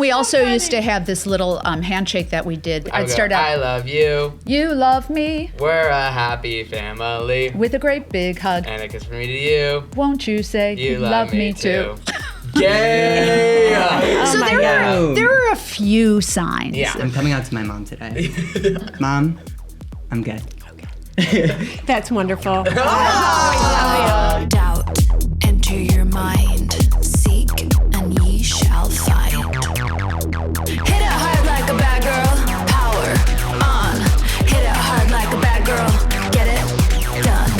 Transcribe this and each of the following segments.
we also used to have this little handshake that we did. I'd start out, I love you. You love me. We're a happy family. With a great big hug. And a kiss from me to you. Won't you say You love me too. Yay! So there are a few signs. Yeah. I'm coming out to my mom today. Mom, I'm good. That's wonderful. Doubt, enter your mind. Seek, and ye shall find. Hit it hard like a bad girl. Power on. Hit it hard like a bad girl. Get it done.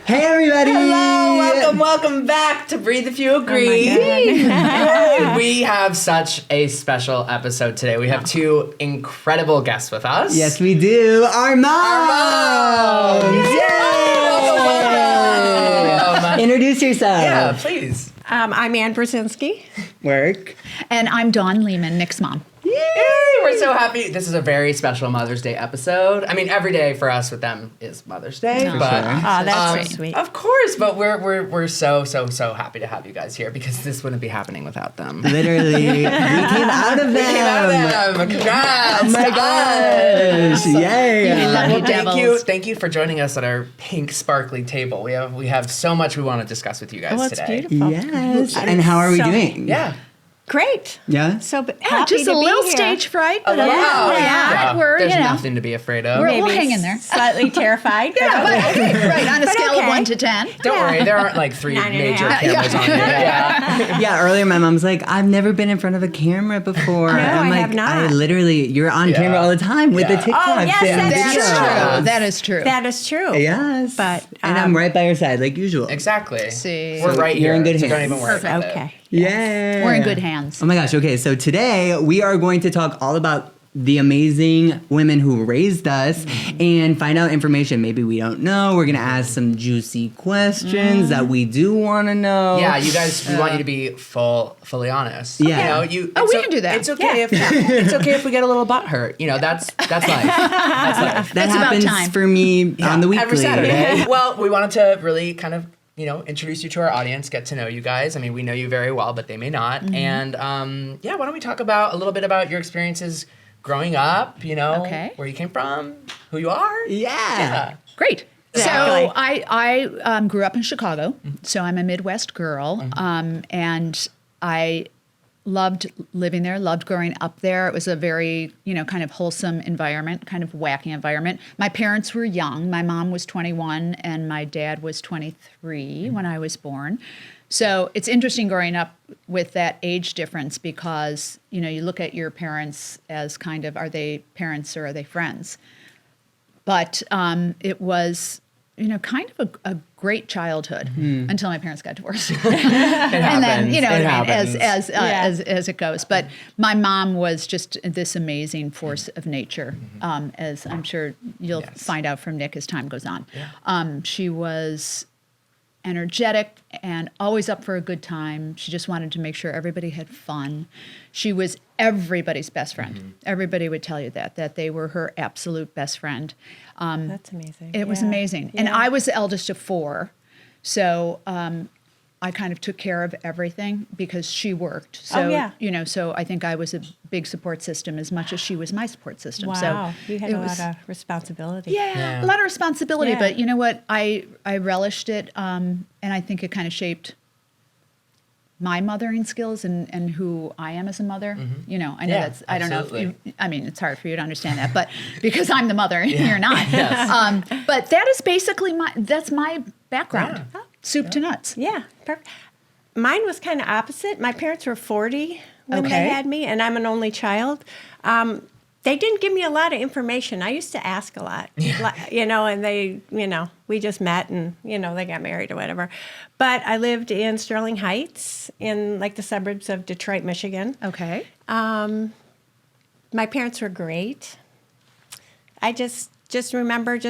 Hey, everybody! Hello, welcome back to Breathe If You Agree. We have such a special episode today. We have two incredible guests with us. Yes, we do. Our moms! Welcome. Introduce yourself. Yeah, please. I'm Ann Burzynski. Work. And I'm Dawn Lehmann, Nick's mom. Yay, we're so happy. This is a very special Mother's Day episode. I mean, every day for us with them is Mother's Day. No. But, sure. Oh, that's so sweet. Of course, but we're so happy to have you guys here because this wouldn't be happening without them. Literally, we came out of them. We came out of them. Congrats. Oh my gosh. Yay. Love you, devils. Thank you for joining us at our pink sparkly table. We have so much we want to discuss with you guys Oh, today. it's beautiful. Yes. And how are we doing? Yeah. Great. Yeah? So happy Just to a be little here. stage fright. Oh, But wow. yeah, we're, There's you know, nothing to be afraid of. We'll Maybe hang in there. Slightly terrified. Yeah, but okay, right, on a But scale of okay. 1 to 10. Don't worry, there aren't like 3 9 and a major half. cameras on here. Yeah. Yeah, earlier my mom's like, I've never been in front of a camera before. No, I'm I like, have not. You're on Yeah. camera all the time with the Yeah. TikToks Oh, yes, and that's videos. true. That is true. That is true. Yes. But, and I'm right by your side, like usual. Exactly. See. We're right You're here. in good so don't hands. even worry about it. Okay. Yeah. We're in good hands. Oh my gosh. Okay. So today we are going to talk all about the amazing women who raised us and find out information maybe we don't know. We're going to ask some juicy questions that we do want to know. Yeah, you guys, we want you to be fully honest. Yeah. You know, Oh, it's we can do that. It's okay it's okay if we get a little butt hurt. You know, that's life. That's life. That That's about happens time. for me on the weekly. Every Saturday. Well, we wanted to really kind of, introduce you to our audience, get to know you guys. I mean, we know you very well, but they may not. And why don't we talk about a little bit about your experiences growing up, Okay. where you came from, who you are. Yeah. Great. Exactly. So I grew up in Chicago, so I'm a Midwest girl, and I loved living there, loved growing up there. It was a very, kind of wholesome environment, kind of wacky environment. My parents were young. My mom was 21 and my dad was 23 when I was born. So it's interesting growing up with that age difference because, you look at your parents as kind of, are they parents or are they friends? But it was, kind of a great childhood until my parents got divorced. And then, as it goes. But my mom was just this amazing force of nature, as I'm sure you'll find out from Nick as time goes on. Yeah. She was energetic and always up for a good time. She just wanted to make sure everybody had fun. She was everybody's best friend. Everybody would tell you that they were her absolute best friend. That's amazing. It was amazing. And I was the eldest of 4. So I kind of took care of everything because she worked. So, so I think I was a big support system as much as she was my support system. Wow. So You had a lot of responsibility. Yeah, a lot of responsibility. Yeah. But you know what? I relished it. And I think it kind of shaped my mothering skills and who I am as a mother. I know that's, I don't know if it's hard for you to understand that, but because I'm the mother and you're not. Yes. But that is basically that's my background. Yeah. Soup to nuts. Yeah, perfect. Mine was kind of opposite. My parents were 40 when they had me, and I'm an only child. They didn't give me a lot of information. I used to ask a lot, and they, we just met and, they got married or whatever. But I lived in Sterling Heights in like the suburbs of Detroit, Michigan. Okay. My parents were great. I just remember it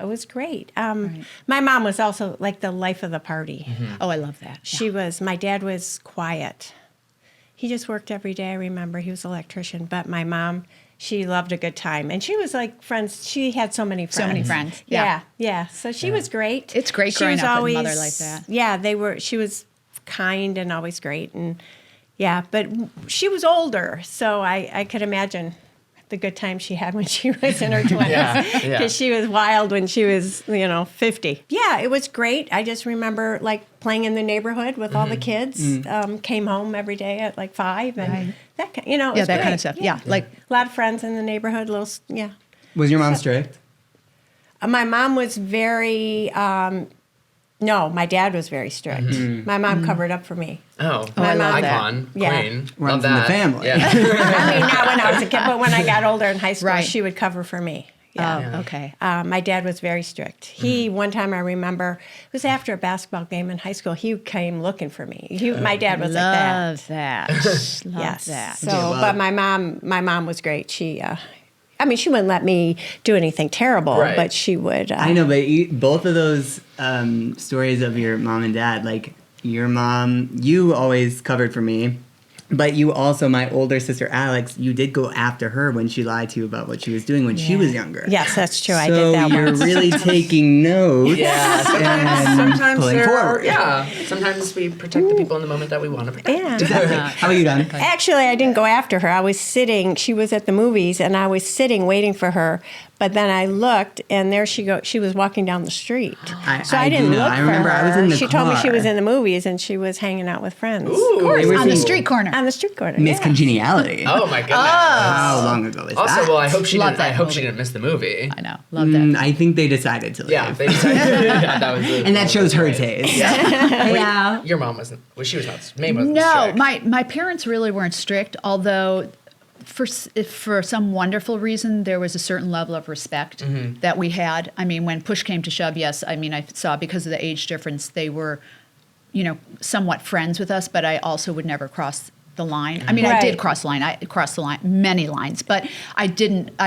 was great. My mom was also like the life of the party. Oh, I love that. My dad was quiet. He just worked every day, I remember. He was an electrician. But my mom, she loved a good time. And she was like friends. She had so many friends. So many friends. Yeah. So she was great. It's great She growing was up always, with a mother like that. Yeah, she was kind and always great. And yeah, but she was older, so I could imagine the good time she had when she was in her 20s. Because she was wild when she was, 50. Yeah, it was great. I just remember like playing in the neighborhood with all the kids. Came home every day at like 5 and that kind, it was that great. kind of stuff. Yeah, like a lot of friends in the neighborhood. Was your mom strict? My mom was very. No, my dad was very strict. My mom covered up for me. Oh, My mom, icon, yeah. queen. Runs Love in the that. family. Yeah. I mean, not when I was a kid, but when I got older in high school, Right. she would cover for me. Oh, okay. My dad was very strict. He, one time I remember, it was after a basketball game in high school, he came looking for me. My dad was like that. Love that. Love Yes. that. So, but my mom was great. She wouldn't let me do anything terrible, Right. but she would. I know, but both of those stories of your mom and dad, like your mom, you always covered for me. But you also, my older sister Alex, you did go after her when she lied to you about what she was doing when she was younger. Yes, that's true. So I did that you're once. really taking notes. Yeah, and sometimes pulling forward. sometimes we protect the people in the moment that we want to protect. Yeah. How about you, Don? Actually, I didn't go after her. I was sitting. She was at the movies, and I was sitting waiting for her. But then I looked, and there she go. She was walking down the street. So I didn't do know. look I remember for her. I was in the she told me she car. was in the movies, and she was hanging out with friends. Ooh, They were On the seeing street corner. On the street corner. Miss yeah. Congeniality. Oh my goodness. How long ago was Also, that? well, I hope she Love didn't. I that hope she movie. didn't miss the movie. I know. Love that. I think they decided to leave. Yeah, they decided. Yeah, that was really And that cool. shows her Right. taste. Yeah. Your mom wasn't. Well, she was not. May wasn't No, strict. my parents really weren't strict, although for some wonderful reason, there was a certain level of respect that we had. I mean, when push came to shove, yes, I mean, I saw because of the age difference, they were, somewhat friends with us, but I also would never cross the line. I mean, I did Right. cross the line. I crossed the line, many lines, but I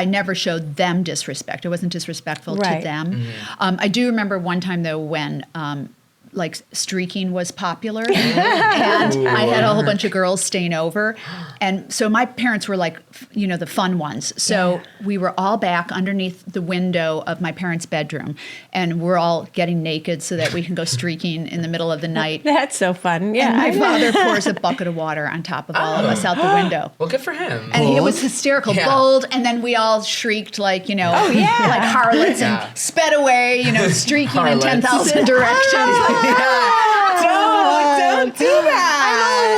never showed them disrespect. I wasn't disrespectful Right. to them. I do remember one time, though, when like streaking was popular and I had a whole bunch of girls staying over. And so my parents were like, the fun ones. So we were all back underneath the window of my parents' bedroom and we're all getting naked so that we can go streaking in the middle of the night. That's so fun. Yeah. And my father pours a bucket of water on top of all of us out the window. Well, good for him. And it was hysterical, Yeah. bold, and then we all shrieked like, like harlots Yeah. and sped away, streaking Harlots. in 10,000 directions. Don't do that.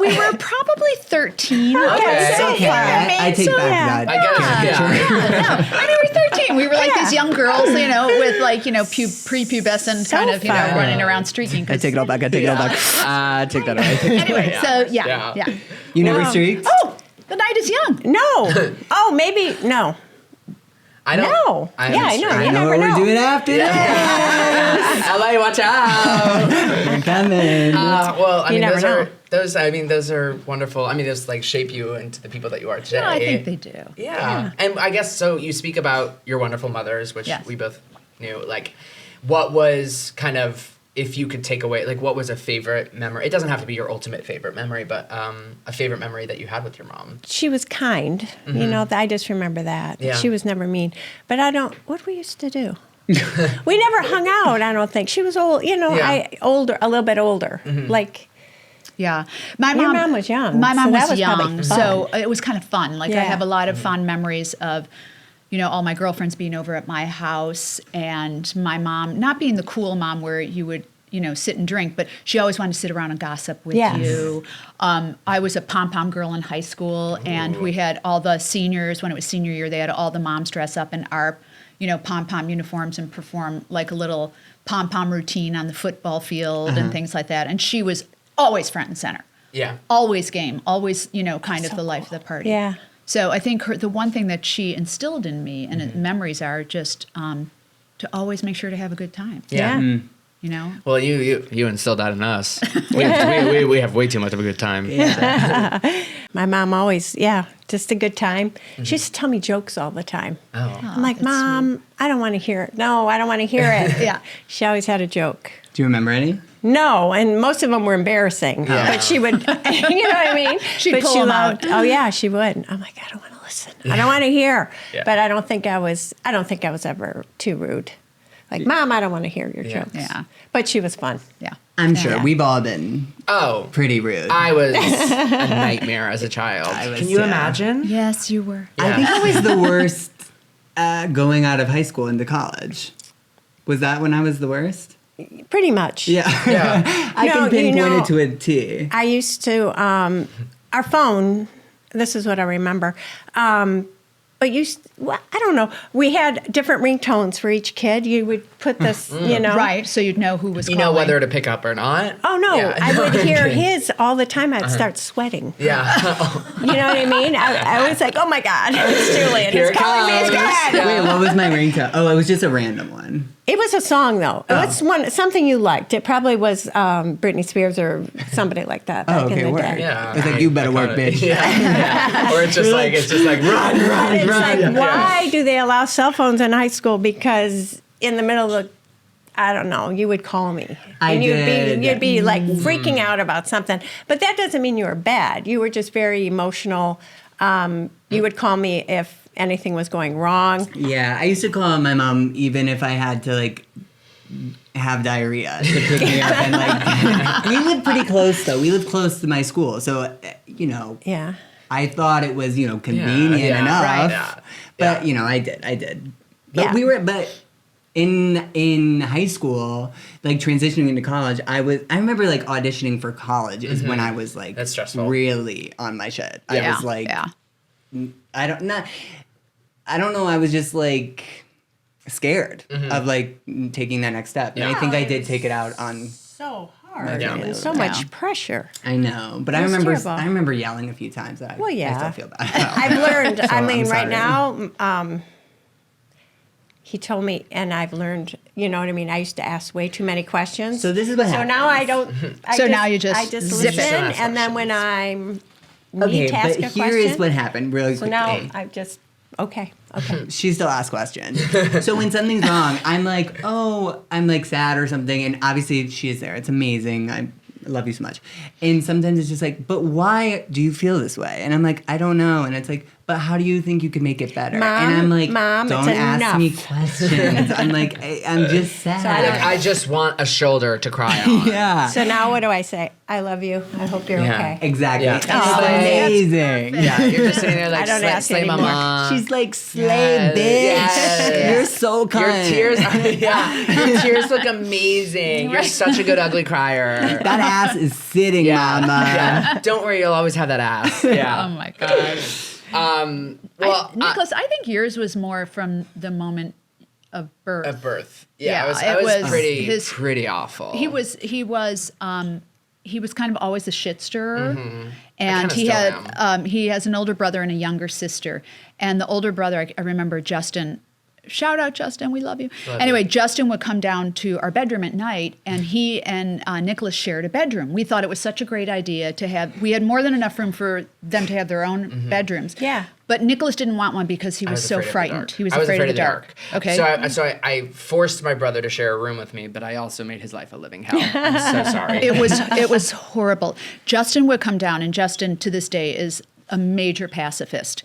We were probably 13. Okay. So Okay, I take back that. I guess. Yeah. I mean, we were 13. We were like these young girls, with like, prepubescent So kind of, fun. running around streaking. I take it all back. I take it all back. Take that away. Anyway, so yeah. You never streaked? Oh, the night is young. No. Oh, maybe no. I don't. No. I Yeah, I haven't know. streaked. I You know never what we're know. doing after this. LA, watch out. We're coming. Well, I You mean, never know. those are wonderful. I mean, those like shape you into the people that you are today. No, I think they do. Yeah. And I guess so you speak about your wonderful mothers, which Yes. we both knew. Like, what was kind of, if you could take away, like, what was a favorite memory? It doesn't have to be your ultimate favorite memory, but a favorite memory that you had with your mom. She was kind. I just remember that. Yeah. She was never mean. But what we used to do? We never hung out, I don't think. She was old, Yeah. a little bit older. Like, Yeah. My Your mom was young, My mom so that was was probably young. fun. So it was kind of fun. Like I Yeah. have a lot of fond memories of, all my girlfriends being over at my house and my mom not being the cool mom where you would, sit and drink, but she always wanted to sit around and gossip with Yes. you. I was a pom-pom girl in high school and we had all the seniors, when it was senior year, they had all the moms dress up in our, pom-pom uniforms and perform like a little pom-pom routine on the football field and things like that. And she was always front and center. Yeah. Always game, always, kind of the life of the party. Yeah. So I think the one thing that she instilled in me and memories are just to always make sure to have a good time. Yeah. Well, you instilled that in us. We have way too much of a good time. my mom always, just a good time. She used to tell me jokes all the time. Oh. I'm like, Mom, I don't want to hear it. No, I don't want to hear it. Yeah. She always had a joke. Do you remember any? No, and most of them were embarrassing. Yeah. But she would, you know what I mean? She'd but pull she 'em loved, out. oh yeah, she would. I'm like, I don't want to listen. I don't want to hear. Yeah. But I don't think I was ever too rude. Like, Mom, I don't want to hear your jokes. Yeah. But she was fun. Yeah. I'm sure Yeah. we've all been pretty rude. I was a nightmare as a child. Can you imagine? Yes, you were. I think I was the worst going out of high school into college. Was that when I was the worst? Pretty much. Yeah. I No, can pinpoint you know, it to a T. I used to, our phone, this is what I remember, but I don't know, we had different ringtones for each kid. You would put this, Right, so you'd know who was You calling. know whether to pick up or not. Oh, no, Yeah. I would hear his all the time. I'd start sweating. Yeah. You know what I mean? I was like, oh my God, it's Julian. Here It's it calling me. It's comes. good. Yeah. Wait, what was my ringtone? Oh, it was just a random one. It was a song, though. It was something you liked. It probably was Britney Spears or somebody like that back in the word. day. Yeah. It's like, you better work, bitch. Yeah. Or it's just like run. It's like, why do they allow cell phones in high school? Because in the middle of the, I don't know, you would call me. And you'd be like freaking out about something. But that doesn't mean you were bad. You were just very emotional. You would call me if anything was going wrong. Yeah, I used to call my mom even if I had to like have diarrhea to pick me up and like we lived pretty close though. We lived close to my school. So Yeah. I thought it was, convenient yeah, enough. right, yeah. But I did. But Yeah. in high school, like transitioning into college, I remember like auditioning for college is when I was like That's stressful. really on my shit. I Yeah, was like yeah. I don't know. I was just like scared of like taking that next step, and I think I did take it out on. So hard. Yeah. And so Yeah. much pressure. I know, but I That's remember. terrible. I remember yelling a few times. That Well, yeah. I still feel bad. about. I've learned, So, I mean, I'm right sorry. now, he told me, and I've learned, you know what I mean? I used to ask way too many questions. So this is what So happens. now I don't. Now you just I just zip it. listen, Ask and then when I need to ask but a here question, is what happened. Really so quickly. now I just okay. She still asks questions. So when something's wrong, I'm like, I'm like sad or something, and obviously she is there. It's amazing. I love you so much. And sometimes it's just like, but why do you feel this way? And I'm like, I don't know. And it's like, but how do you think you could make it better? Mom, and I'm like, Mom, don't it's ask enough. me questions. I'm like, I'm just sad. Like, I just want a shoulder to cry on. yeah. So now what do I say? I love you. I hope you're Yeah. okay. Exactly. Yeah. It's Oh, amazing. Yeah, you're just sitting there like, I don't ask slay anymore. mama. She's like, slay, Yes, bitch. yes. You're so Your kind. tears, your tears look amazing. You're such a good ugly crier. That ass is sitting, mama. Yeah. Don't worry, you'll always have that ass. Yeah. Oh my God. Well, Nicholas, I think yours was more from the moment of birth. of birth. Yeah, Yeah, I was it was pretty his- pretty awful. He was kind of always a shit stirrer, and kinda he still had he has an older brother and a younger sister, and the older brother, I remember Justin. Shout out, Justin. We love you. Anyway, Justin would come down to our bedroom at night, and he and Nicholas shared a bedroom. We thought it was such a great idea to have. We had more than enough room for them to have their own bedrooms. Yeah. But Nicholas didn't want one because he was so afraid of the frightened. dark. He was I afraid of the dark. Okay. So I forced my brother to share a room with me, but I also made his life a living hell. I'm so sorry. It was horrible. Justin would come down, and Justin to this day is a major pacifist.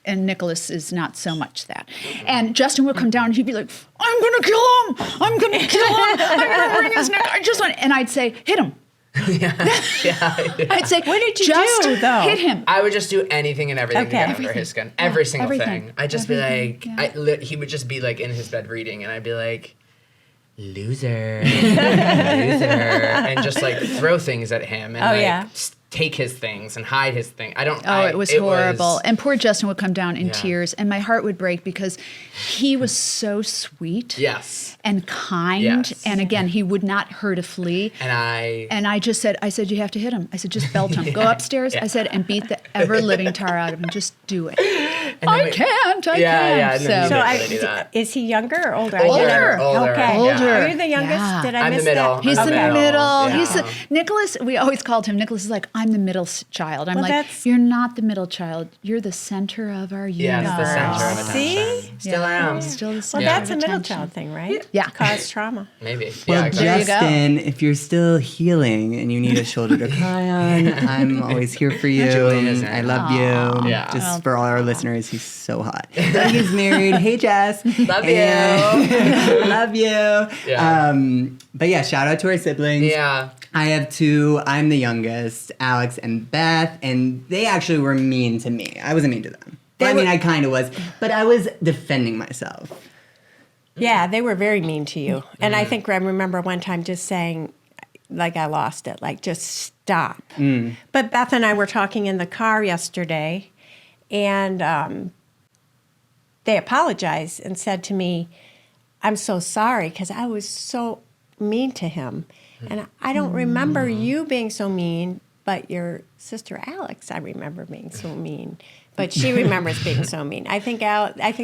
And Nicholas is not so much that. And Justin would come down and he'd be like, I'm gonna kill him! I'm gonna kill him! I'm gonna wring his neck. I just want, and I'd say, hit him. I'd say, What did you just do, though? hit him. I would just do anything and everything to Okay. get under his skin. Every single everything. thing. I'd just be like, Everything, he would just be like in his bed reading, and I'd be like, loser, loser, and just like throw things at him and take his things and hide his thing. It was horrible. And poor Justin would come down in tears, and my heart would break because he was so sweet. Yes. And kind. Yes. And again, he would not hurt a flea. And I just said, you have to hit him. I said, just belt him. Go upstairs. I said, and beat the ever living tar out of him. Just do it. I can't. Yeah, So, no, you So didn't really do that. is he younger or older? Older. Okay. Older. Are you the youngest? Yeah. Did I I'm miss the middle. that? He's I'm the the middle. middle. He's Yeah. Nicholas. We always called him. Nicholas is like, I'm the middle child. I'm Well, like, that's- you're not the middle child. You're the center of our universe. Yes, the center of attention. See? Still am. Still the Well, center that's a of middle attention. child thing, right? Yeah. Cause trauma. Maybe. Well, Yeah, exactly. Justin, if you're still healing and you need a shoulder to cry on, I'm always here for you. Julian is I love you. Yeah. Just for all our listeners, He's so hot. But he's married. Hey, Jess. Love you. Love you. Yeah. But yeah, shout out to our siblings. Yeah. I have two. I'm the youngest, Alex and Beth, and they actually were mean to me. I wasn't mean to them. I kind of was, but I was defending myself. Yeah, they were very mean to you. And I think I remember one time just saying, like, I lost it, like, just stop. But Beth and I were talking in the car yesterday, and they apologized and said to me, I'm so sorry because I was so mean to him. And I don't remember you being so mean, but your sister Alex, I remember being so mean. But she remembers being so mean. I think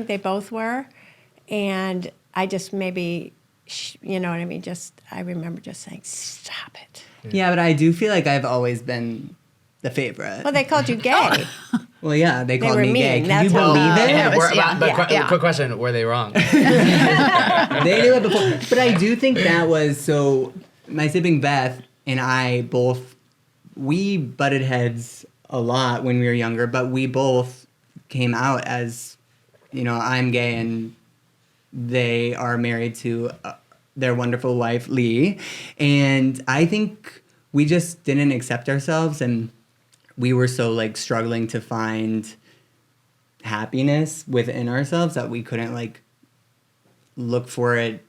they both were. And I just maybe, you know what I mean? I remember just saying, stop it. Yeah, but I do feel like I've always been the favorite. Well, they called you gay. Well, yeah, they called were me gay. mean. Can you That's how- believe it? Quick question: were they wrong? They knew it before. But I do think that was so. My sibling Beth and I we butted heads a lot when we were younger, but we both came out as, I'm gay and they are married to their wonderful wife, Lee. And I think we just didn't accept ourselves, and we were so struggling to find happiness within ourselves that we couldn't look for it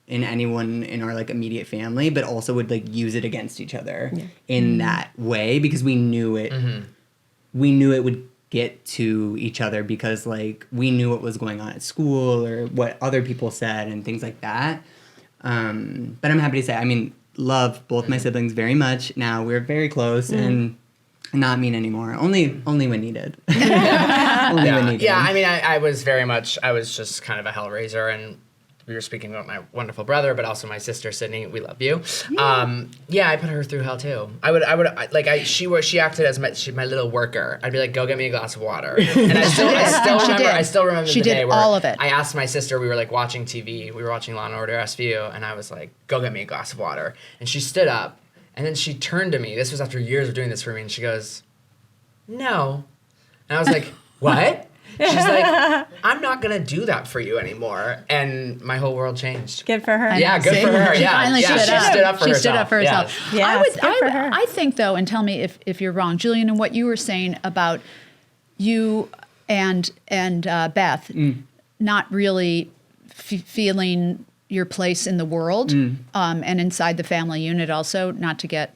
in anyone in our immediate family, but also would use it against each other in that way, because we knew it. We knew it would get to each other because we knew what was going on at school or what other people said and things like that. But I'm happy to say, love both my siblings very much. Now we're very close and not mean anymore. Only when needed. Only when needed. Yeah, I was just kind of a hellraiser, and we were speaking about my wonderful brother, but also my sister Sydney. We love you. Yeah, I put her through hell too. She acted as my little worker. I'd be like, go get me a glass of water, and I still remember She the day did where all of it. I asked my sister. We were watching TV. We were watching Law and Order SVU, and I was like, go get me a glass of water, and she stood up, and then she turned to me. This was after years of doing this for me, and she goes, no, and I was like, what? She's like, I'm not going to do that for you anymore. And my whole world changed. Good for her. Yeah, good for her. She Yeah, finally she stood up for herself. She stood up for herself. Yes, good for her. I think, though, and tell me if you're wrong, Julian, and what you were saying about you and Beth not really feeling your place in the world, and inside the family unit also, not to get,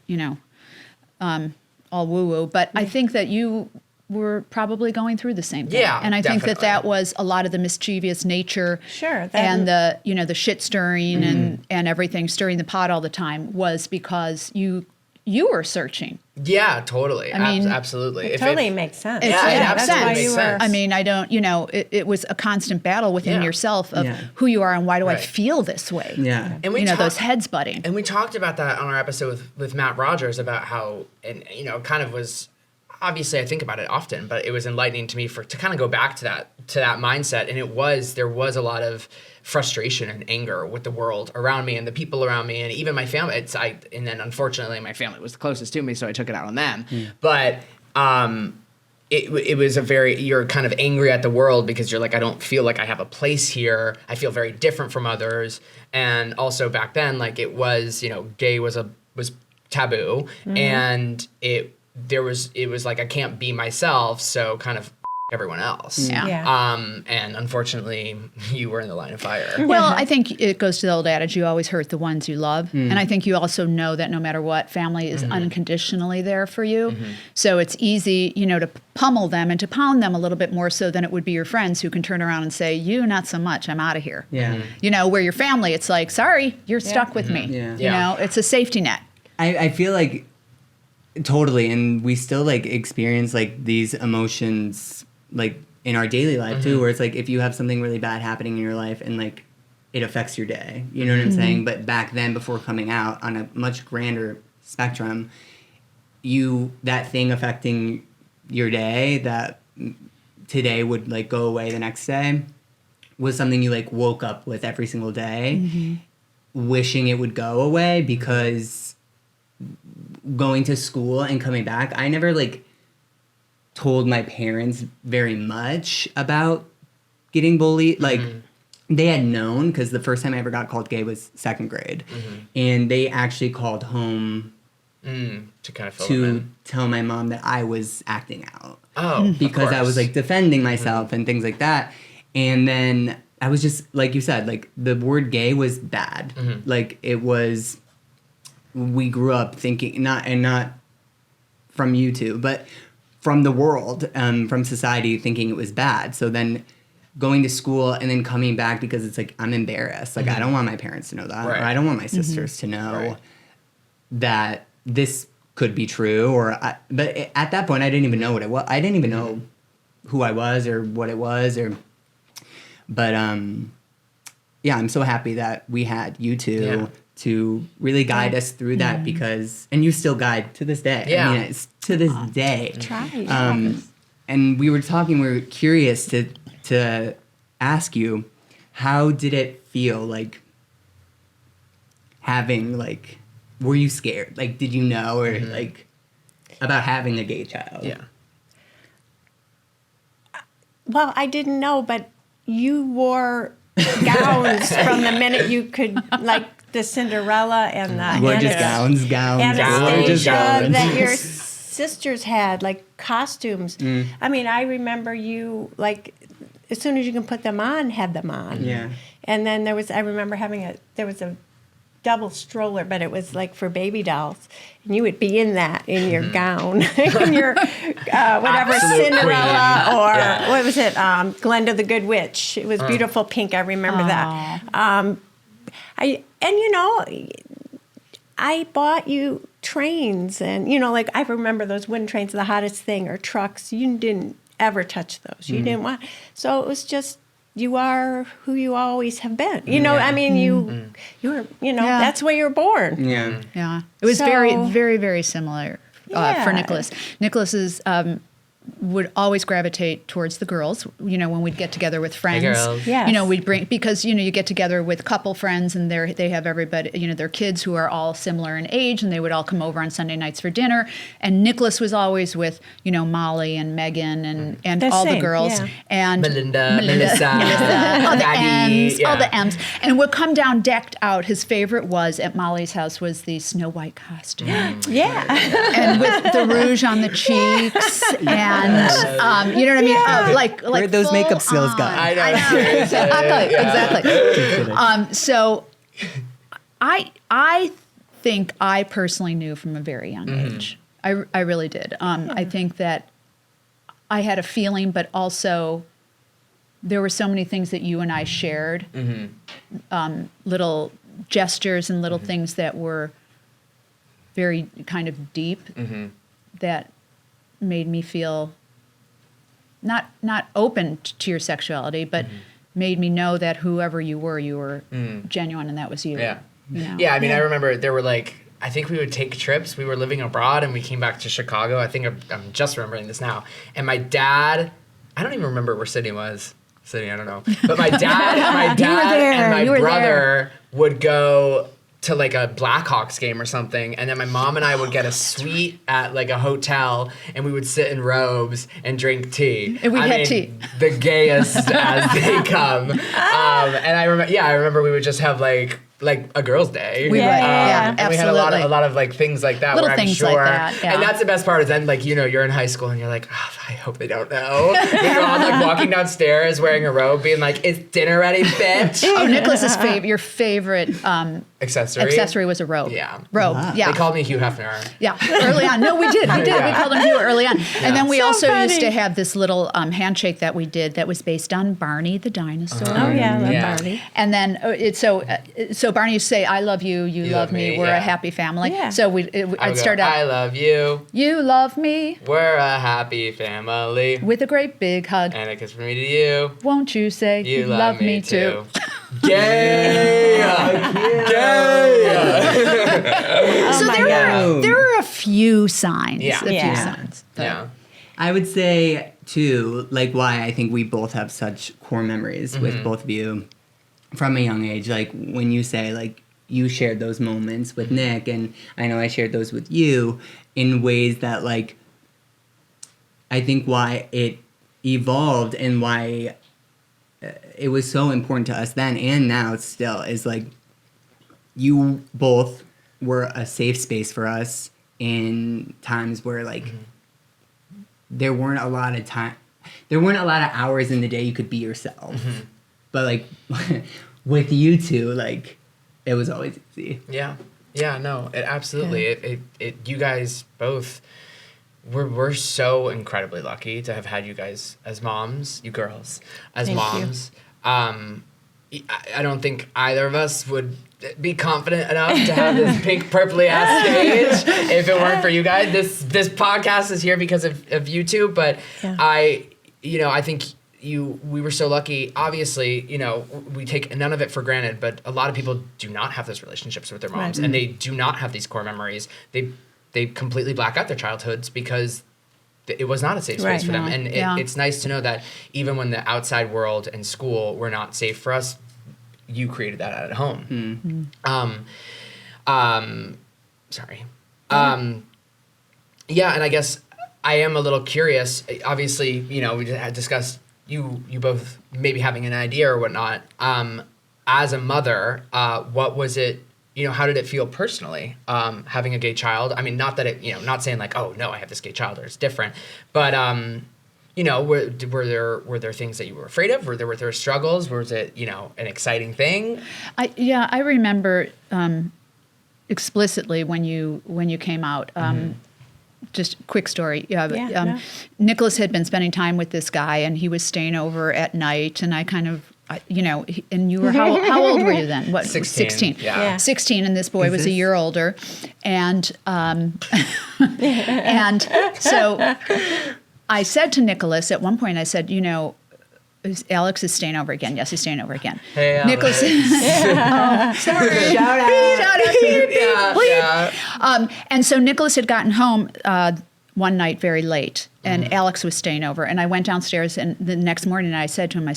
all woo-woo, but I think that you were probably going through the same thing. Yeah, and I think definitely. that was a lot of the mischievous nature Sure, and the shit stirring and everything, stirring the pot all the time, was because you were searching. Yeah, totally. Absolutely. It totally makes sense. Yeah, it that's absolutely why makes you sense. were. I mean, I don't, it was a constant battle within yourself of who you are and why do I Right. feel this way? Yeah. And we those heads butting. And we talked about that on our episode with Matt Rogers about how, and kind of was, obviously I think about it often, but it was enlightening to me to kind of go back to that mindset. And there was a lot of frustration and anger with the world around me and the people around me and even my family. And then unfortunately my family was the closest to me, so I took it out on them. But it was you're kind of angry at the world because you're like, I don't feel like I have a place here. I feel very different from others. And also back then, it was, gay was taboo, and it was like I can't be myself, so kind of everyone else. Yeah. And unfortunately, you were in the line of fire. Well, I think it goes to the old adage, you always hurt the ones you love. And I think you also know that no matter what, family is unconditionally there for you. So it's easy, to pummel them and to pound them a little bit more so than it would be your friends who can turn around and say, you, not so much, I'm out of here. Yeah. Where your family, it's like, sorry, you're stuck with me. Yeah. It's a safety net. I feel like totally, and we still experience these emotions in our daily life too, where it's if you have something really bad happening in your life and it affects your day, you know what I'm saying? But back then, before coming out, on a much grander spectrum, that thing affecting your day that today would go away the next day was something you woke up with every single day, wishing it would go away, because going to school and coming back, I never told my parents very much about getting bullied. Like, they had known, because the first time I ever got called gay was 2nd grade. And they actually called home to kind of fill tell my mom that I was acting out. Oh, because I was like defending myself and things like that. And then I was just, like you said, like the word gay was bad. Like it was, we grew up thinking, not from you two, but from the world, from society, thinking it was bad. So then going to school and then coming back because it's like, I'm embarrassed. Like I don't want my parents to know that. Or I don't want my sisters to know that this could be true. But at that point, I didn't even know what it was. I didn't even know who I was or what it was. But yeah, I'm so happy that we had you two to really guide us through that because, and you still guide to this day. Yeah. I mean, it's to this day. Try. And we were curious to ask you, how did it feel like having like, were you scared? Like, did you know or like about having a gay child? Yeah. Well, I didn't know, but you wore gowns from the minute you could, like the Cinderella and the Gorgeous gowns. Anastasia that your sisters had, like costumes. I mean, I remember you, like, as soon as you can put them on, had them on. Yeah. And then I remember there was a double stroller, but it was like for baby dolls, and you would be in your gown, in your whatever Absolute Cinderella queen. or what was it, Glenda the Good Witch. It was beautiful pink. I remember that. I bought you trains, and like I remember those wind trains, the hottest thing, or trucks. You didn't ever touch those. You didn't want. So it was just. You are who you always have been. I mean, you were, that's where you were born. Yeah. Yeah. It was very, very, very similar for Nicholas. Nicholas's would always gravitate towards the girls, when we'd get together with friends. Hey, girls. Yes. We'd bring, because, you get together with couple friends and they have everybody, their kids who are all similar in age, and they would all come over on Sunday nights for dinner. And Nicholas was always with, Molly and Megan and all the girls. Yeah. And Melissa, all the Daddy, M's, all the M's. And would come down decked out. His favorite was, at Molly's house, was the Snow White costume. Yeah. And with the rouge on the cheeks, and you know what I mean, like Where'd those makeup skills go? I know. Exactly. So, I think I personally knew from a very young age. I really did. I think that I had a feeling, but also there were so many things that you and I shared, little gestures and little things that were very kind of deep that made me feel not open to your sexuality, but made me know that whoever you were genuine, and that was you. Yeah. Yeah, I mean, I remember there were I think we would take trips. We were living abroad and we came back to Chicago. I think I'm just remembering this now. And my dad, I don't even remember where Sydney was. Sydney, I don't know. But my dad and my brother would go to like a Blackhawks game or something, and then my mom and I would get a suite at like a hotel, and we would sit in robes and drink tea. And we had tea. The gayest as they come. And I remember we would just have like a girls' day. We would, and absolutely. we had a lot of like things like that. Little where things I'm sure, like that, yeah. And that's the best part is then you're in high school and you're like, oh, I hope they don't know. You're all like walking downstairs wearing a robe, being like, "Is dinner ready, bitch?" Oh, Nicholas's your favorite accessory was a robe. Yeah. Robe. Wow. Yeah. They called me Hugh Hefner. Yeah, early on. No, we did. We called him Hugh early on. And then we So also funny. used to have this little handshake that we did that was based on Barney the dinosaur. Oh yeah, I love Yeah. Barney. And then so Barney used to say, "I love you, you love me, we're yeah. a happy family." Yeah. So I I'd would start go, out, I love you. "You love me," We're a happy family. with a great big hug. And a kiss from me to you. Won't you say You love me too? Gay! Gay! So my there were a few signs. Yeah. A few Yeah. signs. But- Yeah. I would say, too, like why I think we both have such core memories with both of you from a young age. Like when you say, like, you shared those moments with Nick, and I know I shared those with you in ways that, like, I think why it evolved and why it was so important to us then and now still is like you both were a safe space for us in times where like there weren't a lot of hours in the day you could be yourself. But like with you two, like it was always easy. Yeah. Yeah, no, it absolutely. It you guys both we're so incredibly lucky to have had you guys as moms, you girls as Thank moms. I don't think either of us would be confident enough to have this pink purpley ass stage if it weren't for you guys. This podcast is here because of you two, but I think we were so lucky. Obviously, we take none of it for granted, but a lot of people do not have those relationships with their moms, and they do not have these core memories. They completely black out their childhoods because it was not a safe space for them. And it's nice to know that even when the outside world and school were not safe for us, you created that at home. Sorry. Yeah, and I guess I am a little curious. Obviously, we had discussed you both maybe having an idea or whatnot. As a mother, what was it? How did it feel personally, having a gay child? I mean, not that it, not saying like, oh no, I have this gay child or it's different, but were there things that you were afraid of? Were there struggles? Was it an exciting thing? I remember explicitly when you came out. Just quick story. Nicholas had been spending time with this guy, and he was staying over at night, and I kind of. And you were how old were you then? What? 16. Yeah. 16, and this boy was a year older, and and so I said to Nicholas at one point, I said, Alex is staying over again. Yes, he's staying over again. Hey, Alex. Nicholas. Sorry. Shout out. Yeah. And so Nicholas had gotten home one night very late, and Alex was staying over, and I went downstairs, and the next morning I said to him,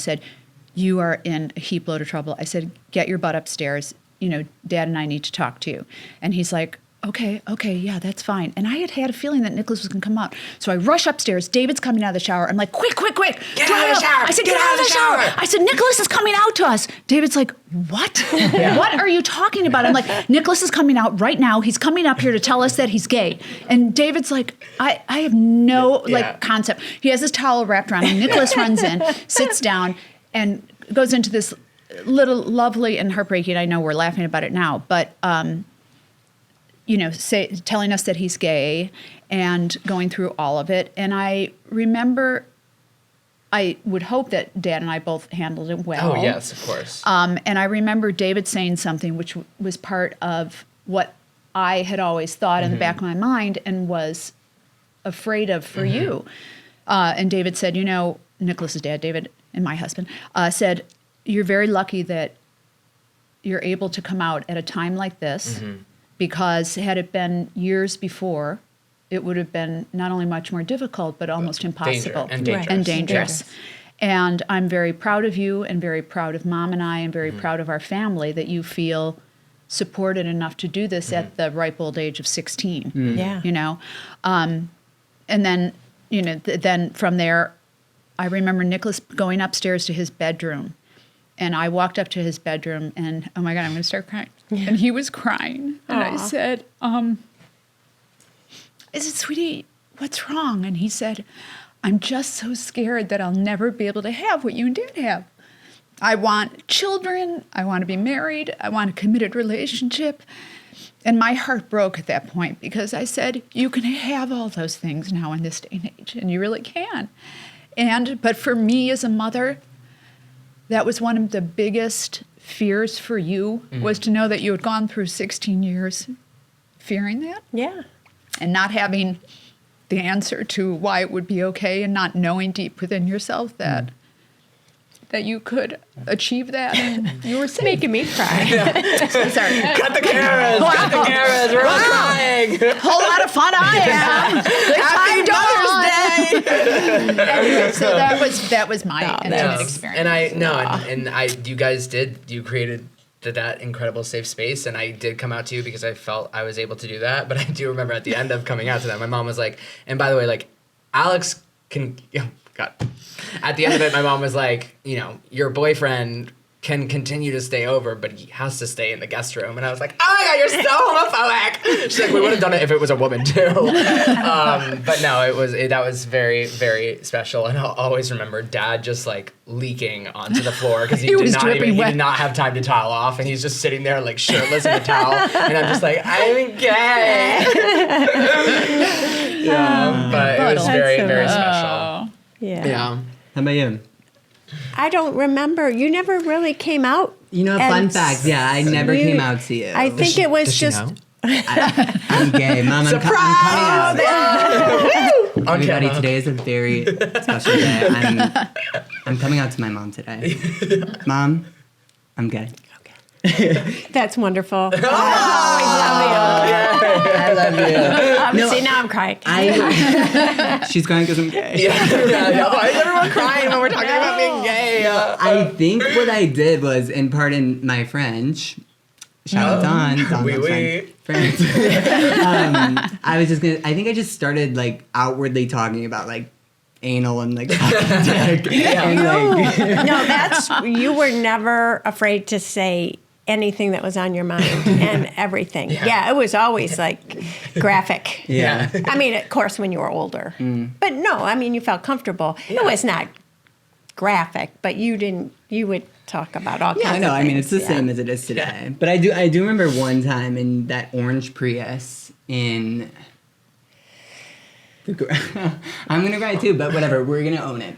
you are in a heap load of trouble. I said, get your butt upstairs. Dad and I need to talk to you. And he's like, okay, yeah, that's fine. And I had a feeling that Nicholas was going to come out. So I rush upstairs. David's coming out of the shower. I'm like, quick. Get out of the shower. I said, get out of the shower. I said, Nicholas is coming out to us. David's like, what? Yeah. What are you talking about? I'm like, Nicholas is coming out right now. He's coming up here to tell us that he's gay. And David's like, I have no concept. He has his towel wrapped around him. Nicholas runs in, sits down, and goes into this little lovely and heartbreaking, I know we're laughing about it now, but, telling us that he's gay and going through all of it. And I remember, I would hope that Dad and I both handled it well. Oh, yes, of course. And I remember David saying something which was part of what I had always thought in the back of my mind and was afraid of for you. And David said, Nicholas's dad, David, and my husband, said, you're very lucky that you're able to come out at a time like this, because had it been years before, it would have been not only much more difficult, but almost impossible. Dangerous. And I'm very proud of you and very proud of Mom and I and very proud of our family that you feel supported enough to do this at the ripe old age of 16. And then, then from there, I remember Nicholas going upstairs to his bedroom, and I walked up to his bedroom, and oh my God, I'm going to start crying. Yeah. And he was crying, and I said, "Is it, sweetie? What's wrong?" And he said, "I'm just so scared that I'll never be able to have what you and Dad have. I want children. I want to be married. I want a committed relationship." And my heart broke at that point because I said, "You can have all those things now in this day and age, and you really can." But for me as a mother, that was one of the biggest fears for you, was to know that you had gone through 16 years fearing that. Yeah. And not having the answer to why it would be okay, and not knowing deep within yourself that you could achieve that, and you were safe. Making me cry. Sorry. Cut the cameras! Cut the cameras! We're all crying! Whole lot of fun I am! Happy Mother's Day! Anyway, so that was my intimate experience. And you created that incredible safe space, and I did come out to you because I felt I was able to do that. But I do remember at the end of coming out to that, my mom was like, and by the way, like, Alex God. At the end of it, my mom was like, you know, your boyfriend can continue to stay over, but he has to stay in the guest room. And I was like, oh my God, you're so homophobic. She's like, we would have done it if it was a woman too. But no, that was very, very special. And I'll always remember Dad just like leaking onto the floor because he did not have time to towel off. And he's just sitting there like shirtless in a towel. And I'm just like, I'm gay. But it was very, very special. Yeah. How about you? I don't remember. You never really came out. You know, fun fact. Yeah, I never came out to you. I think it was Does she just. know? I'm gay. Mom, I'm coming out. Everybody, today is a very special day. I'm coming out to my mom today. Mom, I'm gay. That's wonderful. I love you. See, now I'm crying. She's crying because I'm gay. Why is everyone crying when we're talking about being gay? I think what I did was, and pardon my French, shout out Don. French. I think I just started like outwardly talking about like anal and like dick. You were never afraid to say anything that was on your mind and everything. Yeah, it was always like graphic. Yeah. I mean, of course, when you were older. But no, I mean, you felt comfortable. Yeah. It was not graphic, but you would talk about all kinds of things. I mean, it's the same as it is today. Yeah. But I do remember one time in that orange Prius in I'm going to cry too, but whatever, we're going to own it.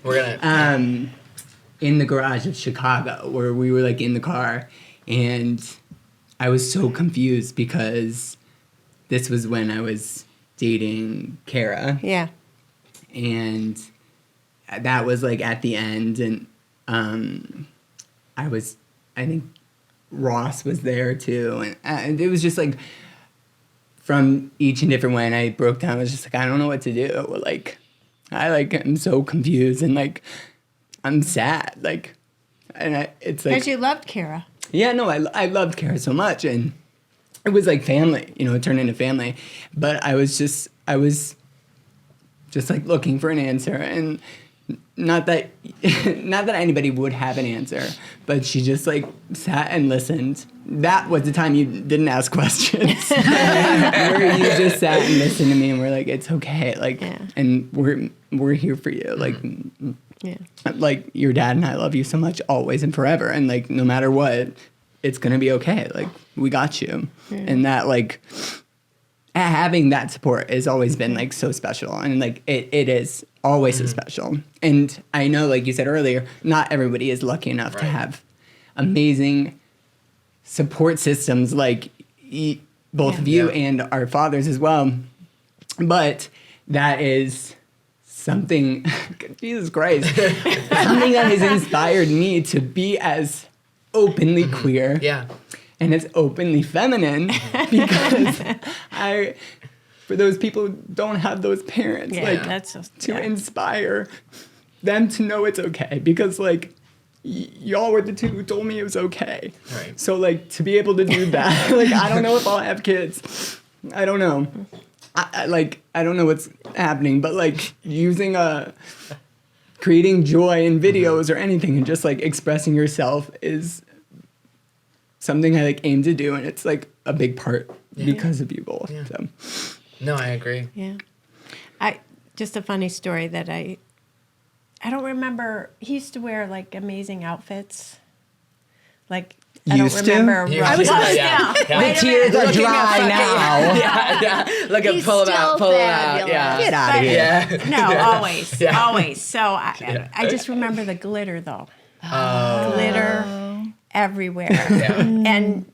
In the garage of Chicago, where we were like in the car. And I was so confused because this was when I was dating Kara. Yeah. And that was like at the end. And I think Ross was there too. And it was just like from each and different way. And I broke down. I was just like, I don't know what to do. Like, I'm so confused and like, I'm sad. Like, and it's like. Because you loved Kara. Yeah, no, I loved Kara so much, and it was like family, you know, it turned into family. But I was just like looking for an answer, and not that anybody would have an answer, but she just like sat and listened. That was the time you didn't ask questions, where you just sat and listened to me, and we're like, it's okay, like, and we're here for you, like. Yeah. Like, your dad and I love you so much always and forever. And, like, no matter what, it's going to be okay. Like, we got you. And that, like, having that support has always been, like, so special. And, like, it is always so special. And I know, like you said earlier, not everybody is lucky enough to have amazing support systems like both of you and our fathers as well. But that is something, Jesus Christ, something that has inspired me to be as openly queer and as openly feminine, because for those people who don't have those parents, inspire them to know it's okay, because like y'all were the two who told me it was okay. Right. So like to be able to do that, like I don't know if I'll have kids. I don't know. I don't know what's happening, but like creating joy in videos or anything and just like expressing yourself is something I like aim to do, and it's like a big part because of you both. Yeah. So. No, I agree. Yeah. Just a funny story that I don't remember. He used to wear like amazing outfits. Like, I don't remember. The tears are dry now. Look at pull them out. Yeah. Get out of here. No, always, always. So I just remember the glitter though. Glitter everywhere, and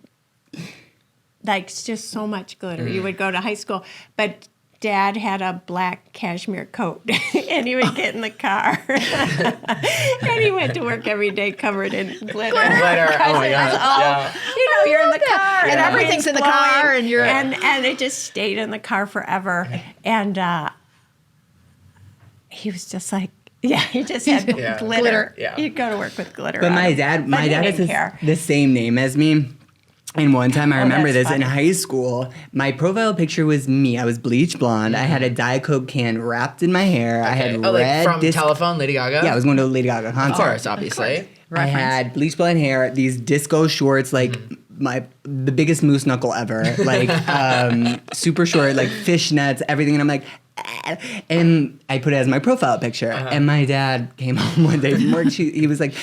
like just so much glitter. You would go to high school, but Dad had a black cashmere coat, and he would get in the car, and he went to work every day covered in glitter. Oh my God! You know, you're in the car, and everything's in the car, and you're and it just stayed in the car forever. And he was just like, he just had glitter. Yeah. He'd go to work with glitter. But my dad has the same name as me. And one time I remember that's this in funny. high school, my profile picture was me. I was bleach blonde. I had a Diet Coke can wrapped in my hair. I had Oh, like red from disc- Telephone, Lady Gaga? Yeah, I was going to a Lady Gaga concert. Of course, obviously. I Reference. had bleach blonde hair, these disco shorts, like the biggest moose knuckle ever, like super short, like fishnets, everything. And I'm like, "Ah." And I put it as my profile picture. And my dad came home one day from work. He was like,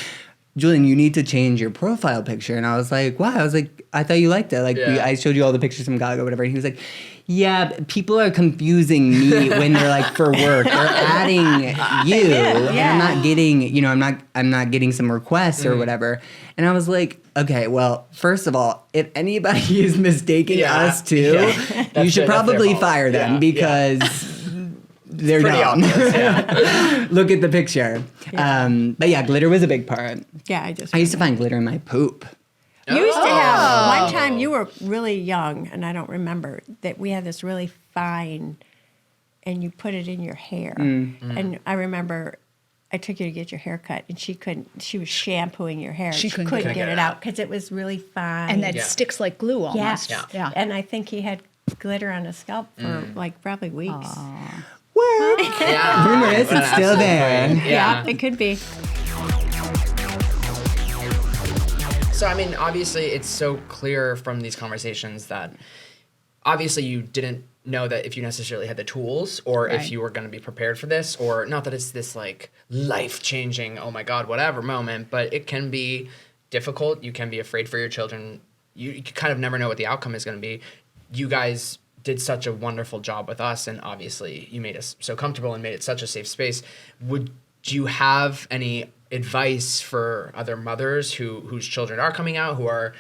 Julian, you need to change your profile picture. And I was like, why? I was like, I thought you liked it. Like, Yeah. I showed you all the pictures from Gaga or whatever. And he was like, yeah, people are confusing me when they're like for work. They're adding you, and I'm not getting, I'm not getting some requests or whatever. And I was like, okay, well, first of all, if anybody is mistaking us too, you should that's their probably fault. fire them Yeah, because they're Pretty dumb. obvious, yeah. Look at the picture. But yeah, glitter was a big part. Yeah, I used to find glitter in my poop. You used to have, one Oh. time you were really young, and I don't remember, that we had this really fine, and you put it in your hair. And I remember I took you to get your hair cut, and she was shampooing your hair. She couldn't couldn't get get it out because it was really fine. And that Yeah. sticks like glue almost. yes. Yeah. And I think he had glitter on his scalp for like probably weeks. What? Yeah. Rumor is it's still there. Yeah. It could be. So, I mean, obviously, it's so clear from these conversations that obviously you didn't know that if you necessarily had the tools or if Right. you were going to be prepared for this, or not that it's this like life-changing, oh my God, whatever moment, but it can be difficult. You can be afraid for your children. You kind of never know what the outcome is going to be. You guys did such a wonderful job with us, and obviously you made us so comfortable and made it such a safe space. Would you have any advice for other mothers whose children are coming out, who are,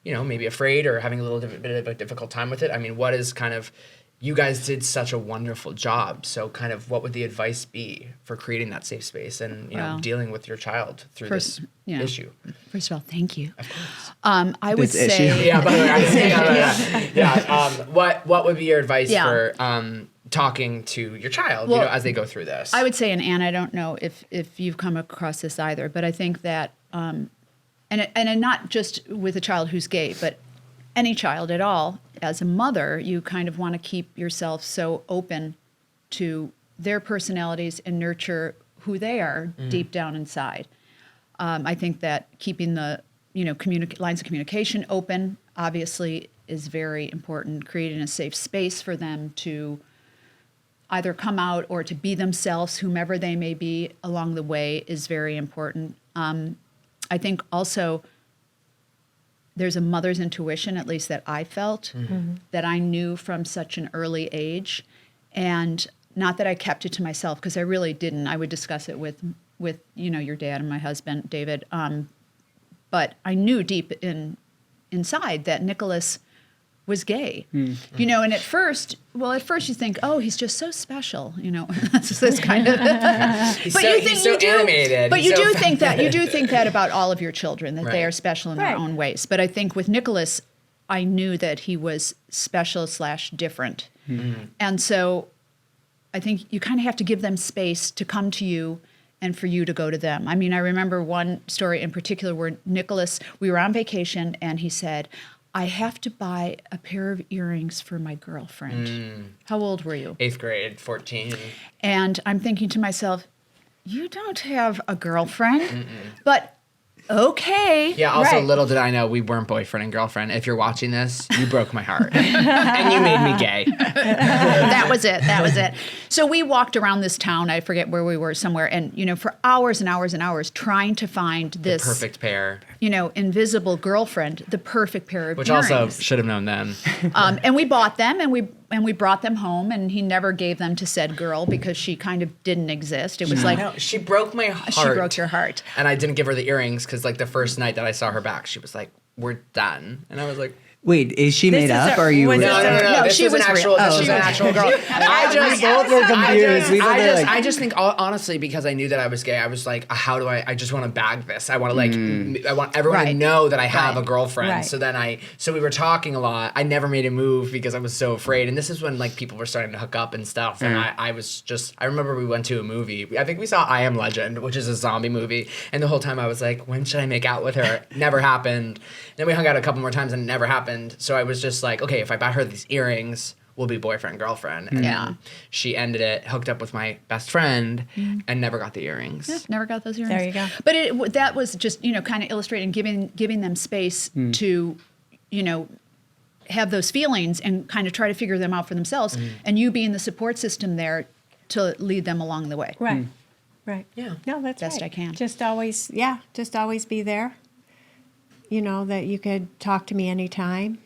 maybe afraid or having a little bit of a difficult time with it? I mean, what is kind of, you guys did such a wonderful job. So kind of what would the advice be for creating that safe space and, Well, dealing with your child through first, this issue? First of all, thank you. I would This issue. say, Yeah, by the way, what would be your advice Yeah. for talking to your child, Well, as they go through this? I would say, and Anne, I don't know if you've come across this either, but I think that, and not just with a child who's gay, but any child at all, as a mother, you kind of want to keep yourself so open to their personalities and nurture who they are deep down inside. I think that keeping the lines of communication open obviously is very important. Creating a safe space for them to either come out or to be themselves, whomever they may be along the way, is very important. I think also there's a mother's intuition, at least that I felt, that I knew from such an early age. And not that I kept it to myself, because I really didn't. I would discuss it with your dad and my husband, David. But I knew deep inside that Nicholas was gay. And at first you think, oh, he's just so special, that's this kind of. He's so animated. But He's you so do think that about all of your children, that they Right. are special in their Right. own ways. But I think with Nicholas, I knew that he was special/different, and so I think you kind of have to give them space to come to you and for you to go to them. I mean, I remember one story in particular where Nicholas, we were on vacation, and he said, I have to buy a pair of earrings for my girlfriend. How old were you? 8th grade, 14. And I'm thinking to myself, you don't have a girlfriend, but okay. Yeah, also, Right. little did I know we weren't boyfriend and girlfriend. If you're watching this, you broke my heart. And you made me gay. That was it. So we walked around this town, I forget where we were, somewhere, and, for hours and hours and hours trying to find this Perfect pair. invisible girlfriend, the perfect pair of Which earrings. also should have known then. And we bought them, and we brought them home, and he never gave them to said girl because she kind of didn't exist. It was like, No, she broke my heart. she broke your heart. And I didn't give her the earrings because, like, the first night that I saw her back, she was like, we're done. And I was like, Wait, is she made is up a- or are you was real? this a- No. No, she This was an was actual. real. This Oh, was she an was actual girl. I both were confused. We both were like- I just think honestly because I knew that I was gay, I was like, how do I just want to bag this. I want to like, I want everyone to Right. know that I have Right. a girlfriend. Right. So we were talking a lot. I never made a move because I was so afraid. And this is when like people were starting to hook up and stuff. And I remember we went to a movie. I think we saw I Am Legend, which is a zombie movie. And the whole time I was like, when should I make out with her? It never happened. Then we hung out a couple more times and it never happened. So I was just like, okay, if I buy her these earrings, we'll be boyfriend, girlfriend. And then she ended it, hooked up with my best friend, and never got the earrings. Yeah, never got those earrings. There you go. But that was just, kind of illustrating, giving them space to, have those feelings and kind of try to figure them out for themselves. And you being the support system there to lead them along the way. Right. Right. Yeah. No, that's Best right. I can. Just always be there. That you could talk to me anytime.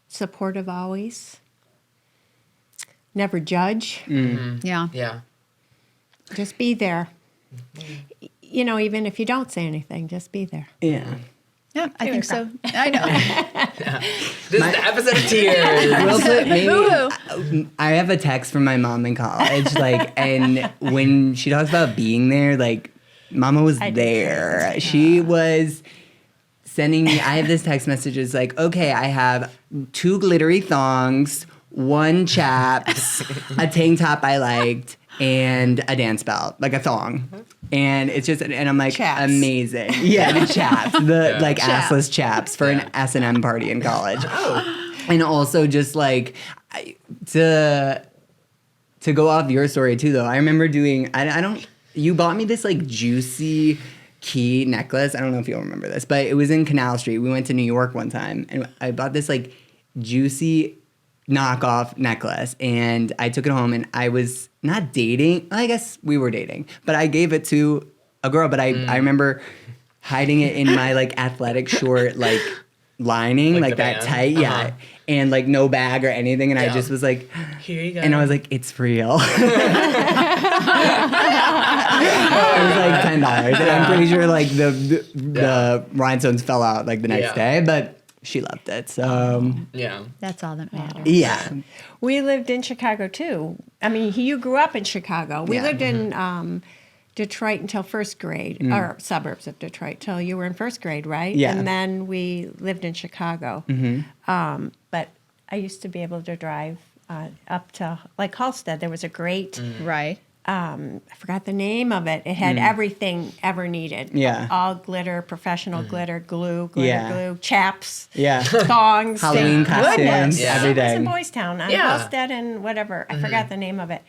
Supportive always. Never judge. Yeah. Yeah. Just be there. Even if you don't say anything, just be there. Yeah. Yeah, I think so. I know. This is the episode of tears. Real quick, maybe Boo-hoo. I have a text from my mom in college, and when she talks about being there, Mama was there. She was sending me. I have this text message. It's like, okay, I have 2 glittery thongs, 1 chaps, a tank top I liked, and a dance belt, like a thong. And it's just, and I'm like, Chaps. amazing. Yeah, the chaps, assless chaps for an S&M party in college. And also just to go off your story too, though, I remember doing, you bought me this juicy key necklace. I don't know if you'll remember this, but it was in Canal Street. We went to New York one time and I bought this juicy knockoff necklace and I took it home and I was not dating. I guess we were dating, but I gave it to a girl, but I remember hiding it in my athletic short lining, Like the that band? tight, yeah. And no bag or anything, and I just was like, Here you go. and I was like, it's real. It was $10, and I'm pretty sure the rhinestones fell out the next day, but she loved it. So Yeah. That's all that matters. yeah, We lived in Chicago too. I mean, you grew up in Chicago. We Yeah. lived in Detroit until first grade, or suburbs of Detroit till you were in first grade, right? Yeah. And then we lived in Chicago. But I used to be able to drive up to Halstead. There was a great. Right. I forgot the name of it. It had everything ever needed. Yeah. All glitter, professional glitter, glue, Yeah. glue, chaps, yeah. thongs, Halloween costumes, goodness. Yeah. It was in everything. Boys Town on Yeah. Halstead and whatever. I forgot the name of it.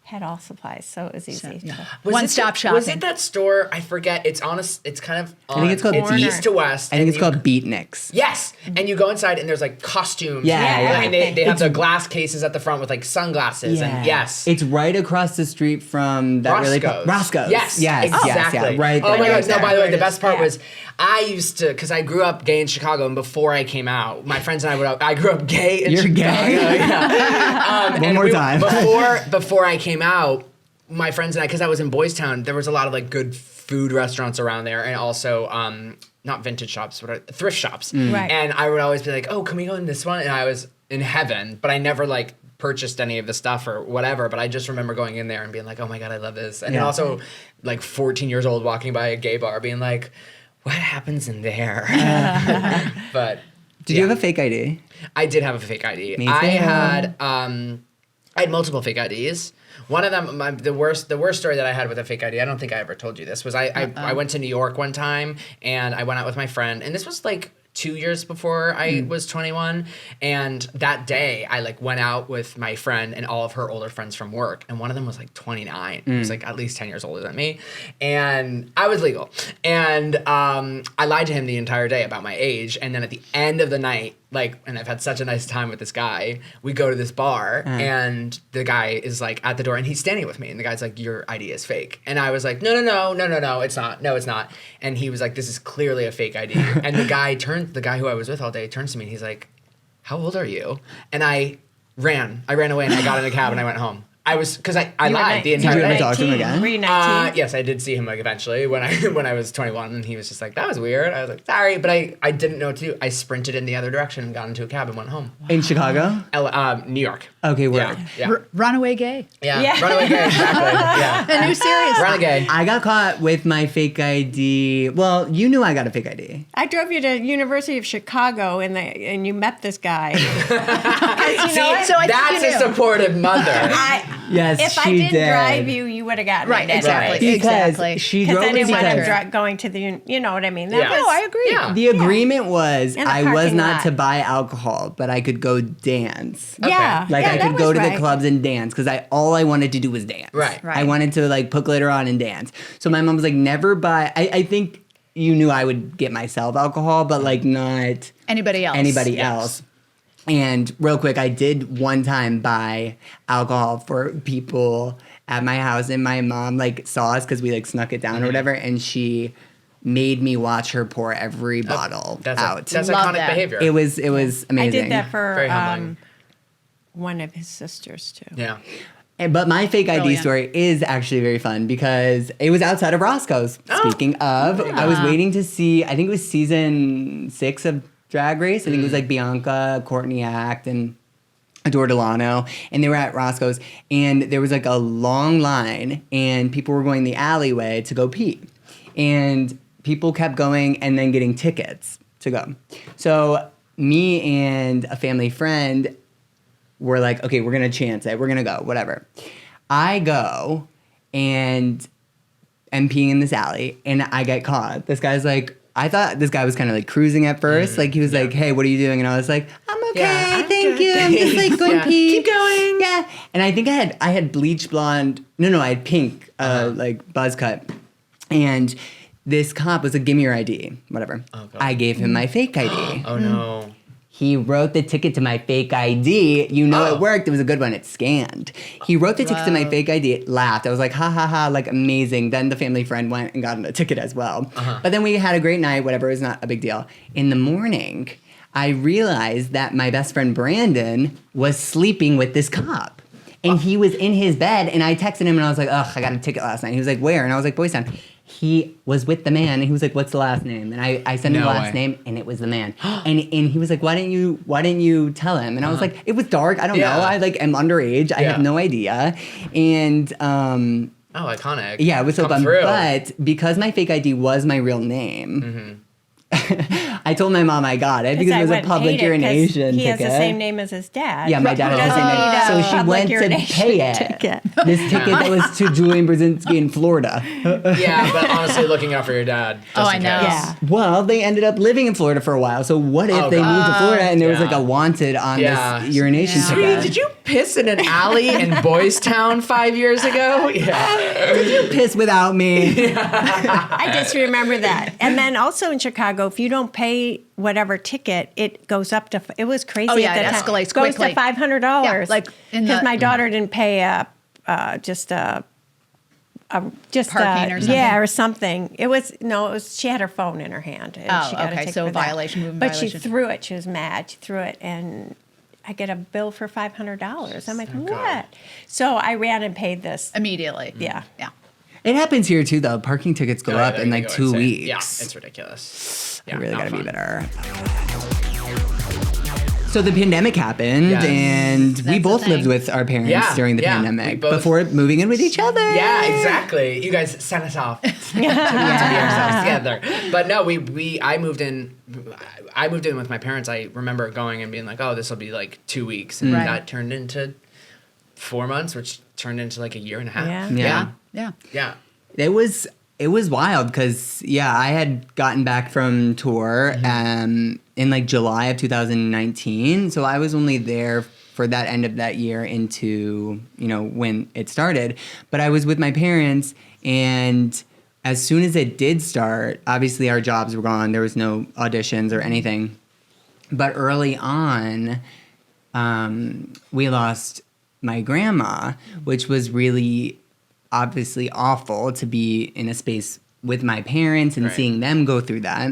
Had all supplies, so it was easy. One-stop shopping. Was it that store? I forget. It's it's kind of. I think it's called it's Beat. east to west. I think and it's you- called Beatniks. Yes, and you go inside and there's costumes. Yeah, yeah. And they have the glass cases at the front with sunglasses. And yes. It's right across the street from that Roscoe's. Yes, yes, exactly. yes, yeah, right Oh there. my right gosh! No, there. by the way, the best part Yeah. was I used to, because I grew up gay in Chicago, and before I came out, my friends and I grew up gay in You're Chicago. gay? Yeah. One and more time. before I came out, my friends and I, because I was in Boys Town, there was a lot of good food restaurants around there, and also not vintage shops, but thrift shops. Right. And I would always be like, "Oh, can we go in this one?" And I was in heaven, but I never purchased any of the stuff or whatever. But I just remember going in there and being like, "Oh my god, I love this!" And then Yeah. also 14 years old, walking by a gay bar, being like, "What happens in there?" But Did you have a fake ID? I did have a fake ID. Me I too. had multiple fake IDs. One of them, the worst story that I had with a fake ID, I don't think I ever told you this, was I went to New York one time and I went out with my friend, and this was 2 years before I was 21, and that day I went out with my friend and all of her older friends from work, and one of them was 29. He was at least 10 years older than me, and I was legal, and I lied to him the entire day about my age, and then at the end of the night, and I've had such a nice time with this guy, we go to this bar, and the guy is at the door, and he's standing with me, and the guy's like, "Your ID is fake," and I was like, no, it's not, no, it's not, and he was like, "This is clearly a fake ID," and the guy who I was with all day turns to me, and he's like, "How old are you?" And I ran away, and I got in a cab, and I went home. because I lied the Did entire you ever day. talk to him again? Were you 19? Yes, I did see him like eventually when I was 21, and he was just like, "That was weird." I was like, "Sorry," but I didn't know what to do. I sprinted in the other direction and got into a cab and went home. In Chicago? New York. Okay, word. Yeah. Runaway gay. Yeah. Runaway gay. Exactly. Yeah. A new series. Renegade. I got caught with my fake ID. Well, you knew I got a fake ID. I drove you to University of Chicago, and you met this guy. So I think That's you a knew. supportive mother. Yes, If I she didn't did. drive you, you would have gotten Right, it. exactly. Because Exactly. she Because drove I me didn't want because him going to the, you know what I mean? Yeah. No, I agree. Yeah. the agreement was In the I was parking not lot. to buy alcohol, but I could go dance. Yeah. Like yeah, I that could go was to the right. clubs and dance because all I wanted to do was dance. Right. I wanted to like put glitter on and dance. So my mom was like, never buy. I think you knew I would get myself alcohol, but like not Anybody else? anybody else. And real quick, I did one time buy alcohol for people at my house, and my mom like saw us because we like snuck it down or whatever, and she made me watch her pour every bottle out. That's Love iconic that. behavior. It was amazing. I did that Very for humbling. one of his sisters, too. Yeah. But my fake ID Brilliant. story is actually very fun because it was outside of Roscoe's. Speaking of, I was waiting to see, I think it was season 6 of Drag Race. I think it was like Bianca, Courtney Act, and Adore Delano. And they were at Roscoe's. And there was like a long line, and people were going the alleyway to go pee. And people kept going and then getting tickets to go. So me and a family friend were like, okay, we're gonna chance it. We're gonna go, whatever. I go and am peeing in this alley, and I get caught. This guy's like, I thought this guy was kind of like cruising at first. Like he was like, hey, what are you doing? And I was like, I'm okay, Yeah, I'm thank good, you. I'm just like going Yeah. pee. Keep going. Yeah. And I think I had bleach blonde. No, I had pink, like buzz cut. And this cop was like, give me your ID, whatever. God. I gave him my fake ID. Oh no. He wrote the ticket to my fake ID. You know Oh. it worked. It was a good one. It scanned. He wrote the ticket to my fake ID. It laughed. I was like, ha, ha, ha, like amazing. Then the family friend went and got him a ticket as well. But then we had a great night, whatever. It was not a big deal. In the morning, I realized that my best friend Brandon was sleeping with this cop. And he was in his bed, and I texted him, and I was like, ugh, I got a ticket last night. He was like, where? And I was like, Boys Town. He was with the man, and he was like, what's the last name? And I sent him No the last way. name, and it was the man. and he was like, why didn't you tell him? And I was like, it was dark. I don't Yeah. know. I like am underage. I have Yeah. no idea. And Oh, iconic. yeah, it was so Come fun. through. But because my fake ID was my real name, I told my mom I got it because it was a public urination He has ticket. the same name as his dad. Yeah, my dad has the same Doesn't name. need a So she public went to urination pay it. ticket. This ticket that was to Julian Burzynski in Florida. Yeah, but honestly, looking out for your dad. Oh, just I in know. case. Yeah. Well, they ended up living in Florida for a while. So what if Oh, they God. moved to Florida and there was Yeah. like a wanted on Yeah. this urination Yeah. Sweetie, ticket? did you piss in an alley in Boys Town 5 years ago? Yeah. Did you piss without me? I just remember that. And then also in Chicago, if you don't pay whatever ticket, it goes up to. It was crazy. Oh, yeah, at it the time. escalates Goes quickly. to $500. Yeah, like in because the- my daughter didn't pay just a Parking or something? Yeah, or something. It was she had her phone in her hand. And Oh, she got a okay, ticket so for that. violation, moving But violation. she threw it. She was mad. She threw it, and I get a bill for $500. I'm like, God. what? So I ran and paid this. Immediately. Yeah. Yeah. It happens here too, though. Parking tickets go up Yeah, in they like go 2 insane. weeks. Yeah, it's ridiculous. Yeah, I really not gotta be fun. better. So the pandemic happened, Yes. and we That's both the lived thing. with our parents Yeah, during the yeah, we pandemic both- before moving in with each other. Yeah, exactly. You guys sent us off to be ourselves together. But no, I moved in with my parents. I remember going and being like, oh, this will be like 2 weeks. And Right. that turned into 4 months, which turned into like a year and a half. Yeah. Yeah. Yeah. Yeah. It was wild because I had gotten back from tour in like July of 2019, so I was only there for that end of that year into when it started. But I was with my parents, and as soon as it did start, obviously our jobs were gone. There was no auditions or anything. But early on, we lost my grandma, which was really obviously awful to be in a space with my parents and Right. seeing them go through that.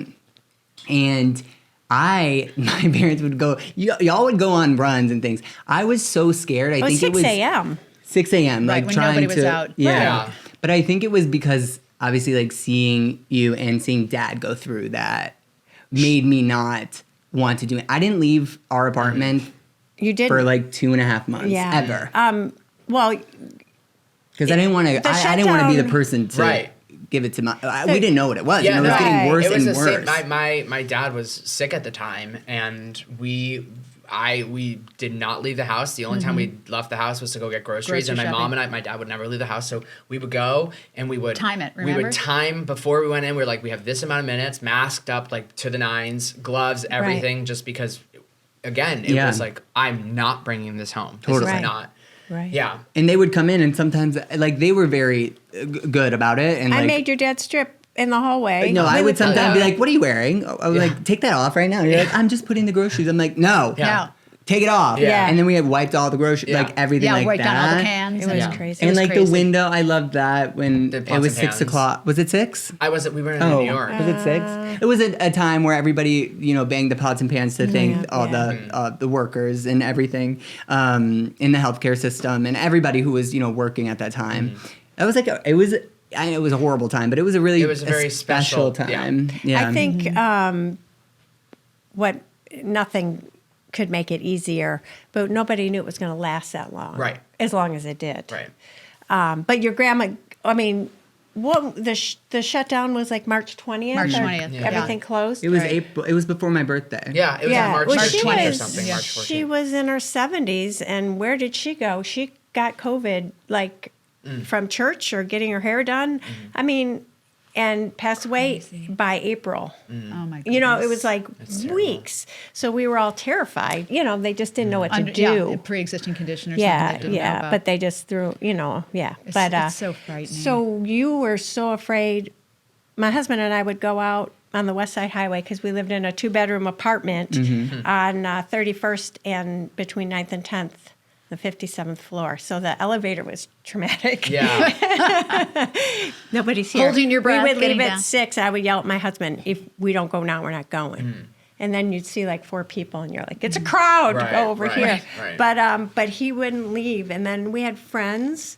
And my parents would go, y'all would go on runs and things. I was so scared. I It was think it 6 was a.m. 6 a.m. Right, like when trying nobody was to, out. Yeah. But I think it was because obviously like seeing you and seeing Dad go through that made me not want to do it. I didn't leave our apartment You did for like 2.5 months ever. Well, Because I didn't want to. the I didn't want to be the shutdown- person to Right. give it to my. We didn't know what it was. Yeah, it was no, getting worse it was and the worse. same. My dad was sick at the time, and we did not leave the house. The only time we left the house was to go get groceries. Grocery And my mom shopping. and my dad would never leave the house, so we would go and we would Time it, We remember? would time before we went in. We were like, we have this amount of minutes, masked up like to the nines, gloves, everything, just because. Again, it was like, I'm not bringing this home. This Totally. is Right. not. right. Yeah. And they would come in, and sometimes like they were very good about it. And I like, made your dad strip in the hallway. No, I would sometimes be Yeah. like, "What are you wearing?" I was like, "Take that off right now." And you're like, "I'm just putting the groceries." I'm like, "No, Yeah. No. take it off." Yeah. And then we had wiped all the groceries, Yeah. like everything, Yeah, like write that. down all the cans. It was Yeah. crazy. And was like crazy. the window, I loved that when The it pots was and 6 pans. o'clock. Was it 6? We were in Oh, New York. was it 6? It was a time where everybody, banged the pots and pans to thank all yeah. the workers and everything in the healthcare system and everybody who was, working at that time. That was like it was a horrible time, but it was a very special special, yeah. time. Yeah. I think what nothing could make it easier, but nobody knew it was going to last that long. Right. As long as it did. Right. But your grandma, I mean, what the shutdown was like March 20th? March or 20th, yeah. Everything closed? It was Right. April. It was before my birthday. Yeah, it was like March, well, March she 20th or was- something. March 14th. She was in her 70s, and where did she go? She got COVID, like, from church or getting her hair done. I mean, and passed away by April. Oh my goodness. It was like weeks. So we were all terrified. They just didn't know what to Under- do. Yeah, a pre-existing condition or Yeah, something. they didn't know about. but they just threw, yeah. It's- but it's so frightening. So you were so afraid. My husband and I would go out on the West Side Highway because we lived in a 2-bedroom apartment on 31st and between 9th and 10th, the 57th floor. So the elevator was traumatic. Yeah. Nobody's here. Holding your breath, We would leave getting at down. 6. I would yell at my husband, if we don't go now, we're not going. And then you'd see like 4 people, and you're like, it's a crowd. Right, Go over right, here. right. But he wouldn't leave. And then we had friends.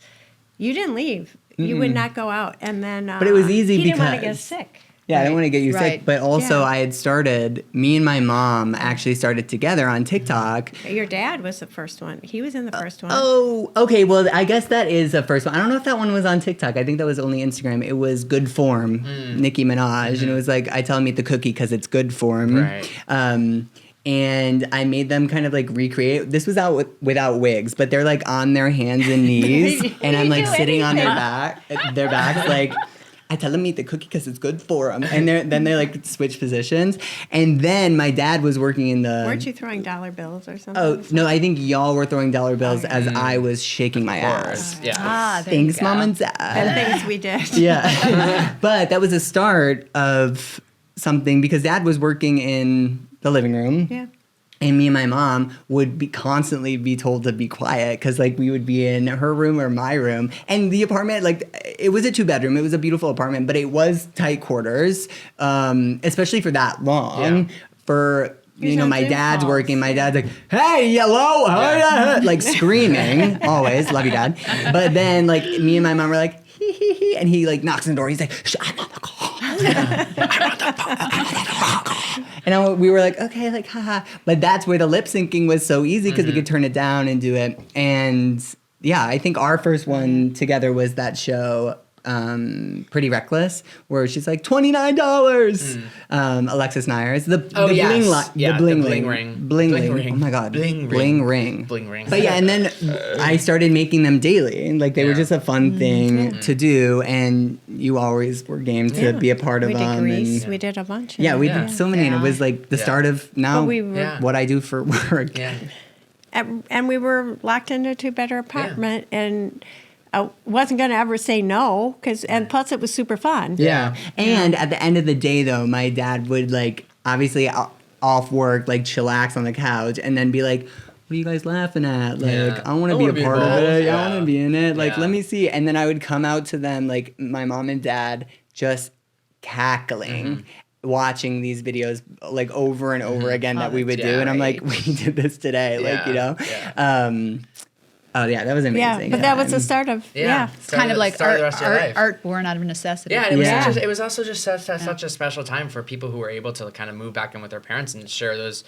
You didn't leave. You would not go out. And then But it was easy he didn't want to get because- sick. Yeah, I didn't want to get you Right. sick. But also, Yeah. I had started, me and my mom actually started together on TikTok. Your dad was the first one. He was in the first one. Oh, okay. Well, I guess that is the first one. I don't know if that one was on TikTok. I think that was only Instagram. It was Good Form, Nicki Minaj. And it was like, I tell them eat the cookie because it's good form. Right. And I made them kind of like recreate. This was out without wigs, but they're like on their hands and knees. And I'm like do sitting on their anything. backs, like, I tell them eat the cookie because it's good for them. And then they like switch positions. And then my dad was working in the. Weren't you throwing dollar bills or something? Oh, no, I think y'all were throwing dollar bills as I was shaking my ass. Yeah. Ah, there you Thanks, go. Mom and The Dad. things we did. Yeah. But that was a start of something because Dad was working in the living room. Yeah. And me and my mom would constantly be told to be quiet because like we would be in her room or my room. And the apartment, like it was a 2-bedroom. It was a beautiful apartment, but it was tight quarters, especially for that long. Yeah. For He's on my Zoom dad's calls. working. My dad's like, "Hey, hello," like screaming always. Love you, Dad. But then like me and my mom were like, "Hee hee hee," and he like knocks on the door. He's like, "I'm on the call." And we were like, okay, like, haha. But that's where the lip syncing was so easy because we could turn it down and do it. And yeah, I think our first one together was that show, Pretty Reckless, where she's like $29. Alexis Nyers, the yes. bling Yeah, the bling the bling ring, ring. bling Bling ring. ring. Oh my god, Bling bling ring. ring, Bling ring. But yeah, and then I started making them daily, and like they were Yeah. just a fun thing to do, and you always were game to be a part of We did them. Grease. And, We did a bunch. yeah, we Yeah. did so many, and it Yeah. was like the Yeah. start of now But we were- Yeah. what I do for work. Yeah. And we were locked into a 2-bedroom apartment, and I wasn't going to ever say no and plus it was super fun. Yeah. And at the end of the day, though, my dad would like obviously off work, like chillax on the couch, and then be like, "What are you guys laughing at? Like, Yeah. I want I to be wanna a be part of involved. it. I Yeah. want to be in it. Like, Yeah. let me see." And then I would come out to them, like my mom and dad, just cackling. Watching these videos like over and over again that we would do, Yeah, and I'm like, right. we did this today, like Yeah, yeah. Oh yeah, that was amazing. Yeah, but that was the start of It's kind of like start of the rest of your life. art born out of necessity. Yeah, and it was Yeah. it was also just such a special time for people who were able to kind of move back in with their parents and share those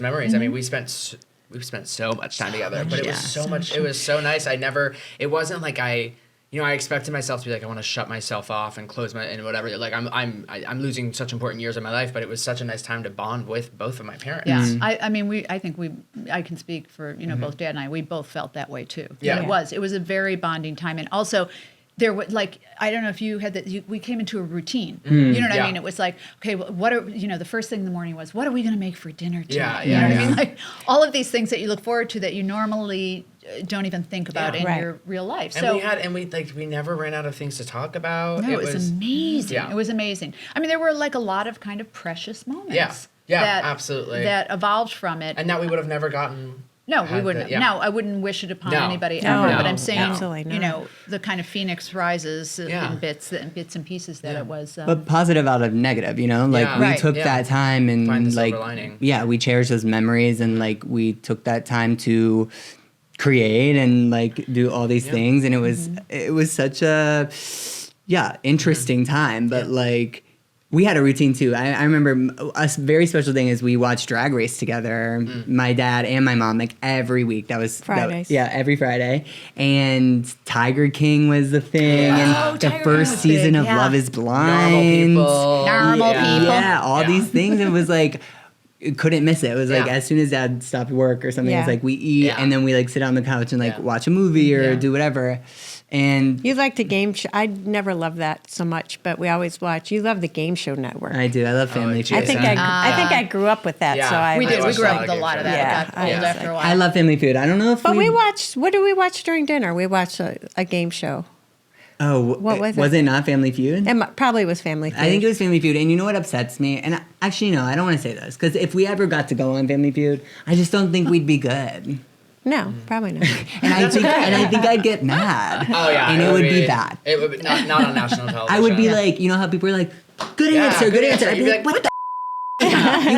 memories. I mean, we've spent so much time together, but it was so much. It was so nice. It wasn't like I expected myself to be like, I want to shut myself off and close and whatever. Like I'm losing such important years of my life, but it was such a nice time to bond with both of my parents. Yeah, I mean, I can speak for both Dad and I. We both felt that way too. Yeah. It was a very bonding time, and also there was like, I don't know if you had that. We came into a routine. You know what I mean? It was like, okay, what are the first thing in the morning was, what are we going to make for dinner tonight? You know what I mean? Like all of these things that you look forward to that you normally don't even think about in your real life. And we never ran out of things to talk about. No, it was amazing. Yeah. It was amazing. I mean, there were like a lot of kind of precious moments. Yeah, absolutely. That evolved from it. And that we would have never gotten. No, we wouldn't. No, I wouldn't wish it upon anybody No. ever. No. But I'm saying, Absolutely not. the kind of phoenix rises in bits and pieces that it was. But positive out of negative, like we took that time and Find the like, silver lining. we cherish those memories and like we took that time to create and like do all these things, and it was such a interesting time, but like. We had a routine too. I remember a very special thing is we watched Drag Race together, my dad and my mom, like every week. That was Fridays. Every Friday. And Tiger King was the thing. And the first season of Love is Blind. Normal people. Yeah, all these things. It was like, couldn't miss it. It was like as soon as Dad stopped work or something, it's like we eat and then we like sit on the couch and like watch a movie or do whatever. And you like the game show. I never loved that so much, but we always watch. You love the Game Show Network. I do. I love Family Feud. I think I grew up with that. So we did. We grew up watched with a lot of that. Yeah. It got old after a while. I love Family Feud. I don't know if But we watched. What did we watch during dinner? We watched a game show. Oh, what was it? Was it not Family Feud? It probably was Family Feud. I think it was Family Feud. And you know what upsets me? And actually, no, I don't want to say this. Because if we ever got to go on Family Feud, I just don't think we'd be good. No, probably not. And I think I'd get mad. Oh yeah, and it would be bad. It would be not on national television. I would be like, how people are like, good answer, good answer. I'd be like, what the you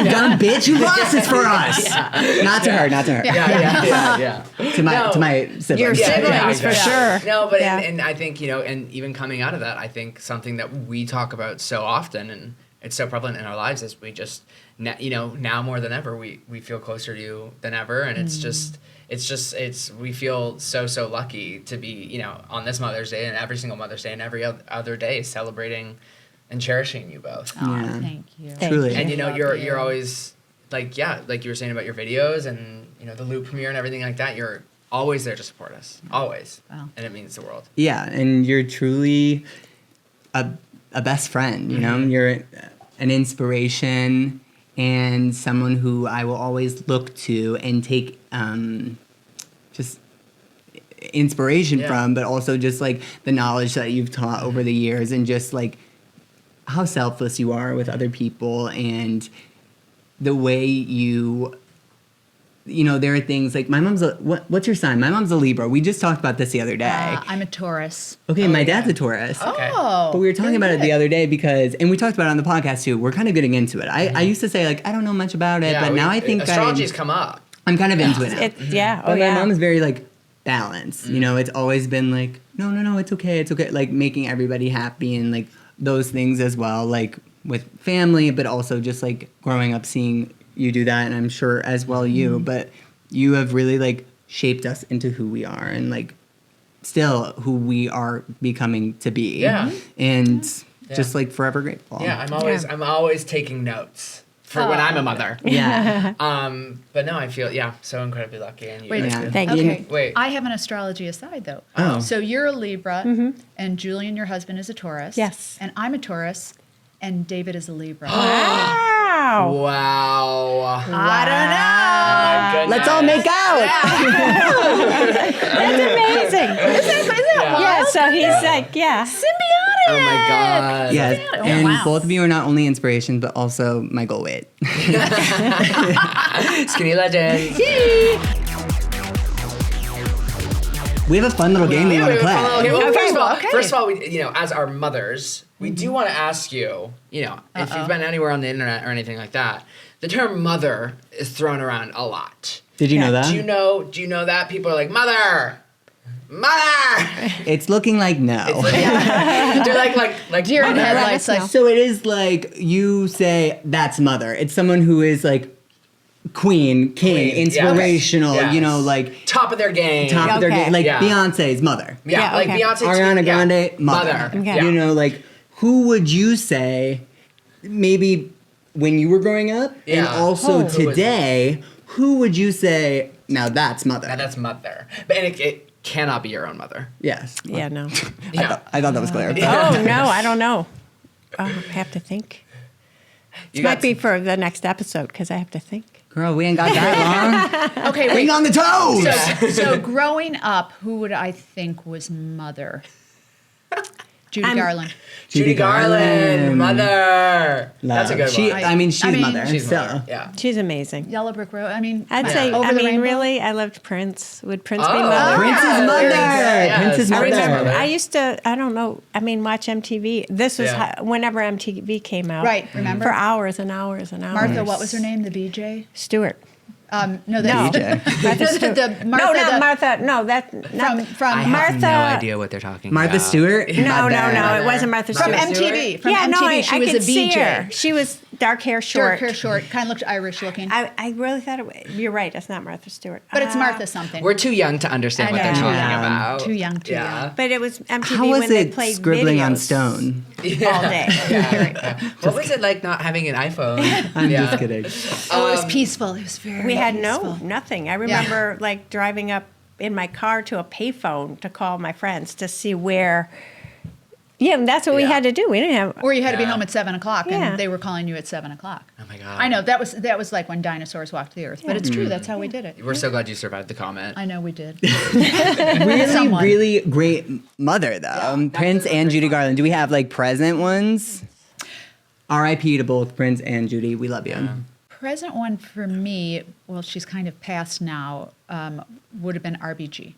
dumb bitch, you lost this for us. Not to her. Yeah. To my siblings. Your siblings for sure. No, but and I think and even coming out of that, I think something that we talk about so often and it's so prevalent in our lives is we just now more than ever we feel closer to you than ever, and we feel so lucky to be on this Mother's Day and every single Mother's Day and every other day celebrating and cherishing you both. Oh, thank you. Truly. And you're always like you were saying about your videos and the Loop premiere and everything like that. You're always there to support us, always. Wow. And it means the world. Yeah, and you're truly a best friend. You're an inspiration and someone who I will always look to and take just inspiration from, but also just like the knowledge that you've taught over the years and just like how selfless you are with other people and the way there are things like my mom's what's your sign? My mom's a Libra. We just talked about this the other day. I'm a Taurus. Okay, my dad's a Taurus. Okay. Oh, But we were talking about it the other day and we talked about it on the podcast too. We're kind of getting into it. I used to say like, I don't know much about it, but now I think astrology's come up. I'm kind of into it now. But my mom is very like balanced. It's always been like, no, it's okay. Like making everybody happy and like those things as well, like with family, but also just like growing up seeing you do that, and I'm sure as well you, but you have really like shaped us into who we are and like still who we are becoming to be. Yeah. And just like forever grateful. Yeah, I'm always taking notes for when I'm a mother. Yeah. But no, I feel so incredibly lucky. And Wait, thank you. okay. Wait. I have an astrology aside though. Oh. So you're a Libra, and Julian, your husband, is a Taurus. Yes. And I'm a Taurus, and David is a Libra. Wow. I don't know. My goodness. Let's all make out. That's amazing. Is that Yeah, so he's like, symbiotic? Oh my God. Yes. Oh, And wow. both of you are not only inspiration, but also my goal weight. Skinny legend. We have a fun little game we want to play. First of all, we, as our mothers, we do want to ask you, if you've been anywhere on the internet or anything like that, the term mother is thrown around a lot. Did you know that? Do you know that? People are like, mother! It's looking like no. They're like Deer in mother. headlights. Like, So it is like you say that's mother. It's someone who is like queen, king, inspirational, yes. you know, like Top of their game. top of their Okay. game. Like Yeah. Beyonce's mother. Yeah, like okay. Beyonce. Ariana Grande, mother. Okay. Yeah. You know, like who would you say maybe when you were growing up and Yeah. also Who was it? today, who would you say now that's mother? And that's mother. But and it cannot be your own mother. Yes. Yeah, no. Yeah. I thought that was clear. Oh, no, I don't know. I'll have to think. You It might got be for the next episode because I have to think. Girl, we ain't got that long. okay, Bring wait. on the toes. So growing up, who would I think was mother? Judy I'm- Garland. Judy Garland, mother. That's a good She, one. I mean, she's I mean, mother. She's so. mother. Yeah. She's amazing. Yellow Brick Road. I mean, I'd wow. say, Over I the mean, Rainbow? really, I loved Prince. Would Prince be Oh. mother? Prince's Yeah. mother. Yes. Prince's I mother. remember, mother. I used to, I don't know, I mean, watch MTV. This was Yeah. whenever MTV came out. Right, remember? For hours and hours and hours. Martha, what was her name? The BJ? Stewart. No, No. DJ. Martha Stewart. the Martha. No, not the- Martha. No, that's not. From I Martha- have no idea what they're talking Martha about. Stewart? No, Mother. no, it wasn't Martha from Stewart. MTV. From yeah, MTV, no, I she was could a see VJ. her. She was dark hair, short. Dark hair, short, kind of looked Irish looking. I really thought it was. You're right. It's not Martha Stewart. But it's Martha something. We're too young to understand I what they're know. talking Yeah. about. Too young, too young. But it was MTV How was when they it played scribbling videos on stone? all day. What was it like not having an iPhone? I'm just kidding. Oh, it was peaceful. It was very We had peaceful. nothing. I remember like driving up in my car to a payphone to call my friends to see where. Yeah, and that's what we Yeah. had to do. We didn't have. Or you had to be Yeah. home at 7 o'clock, Yeah. and they were calling you at 7 o'clock. Oh my god. I know that was like when dinosaurs walked the earth, but it's true. That's how we did it. We're so glad you survived the comment. I know we did. Really, Someone. really great mother, though. Prince and Judy Garland. Do we have like present ones? R.I.P. to both Prince and Judy. We love you. Present one for me, well, she's kind of passed now, would have been RBG.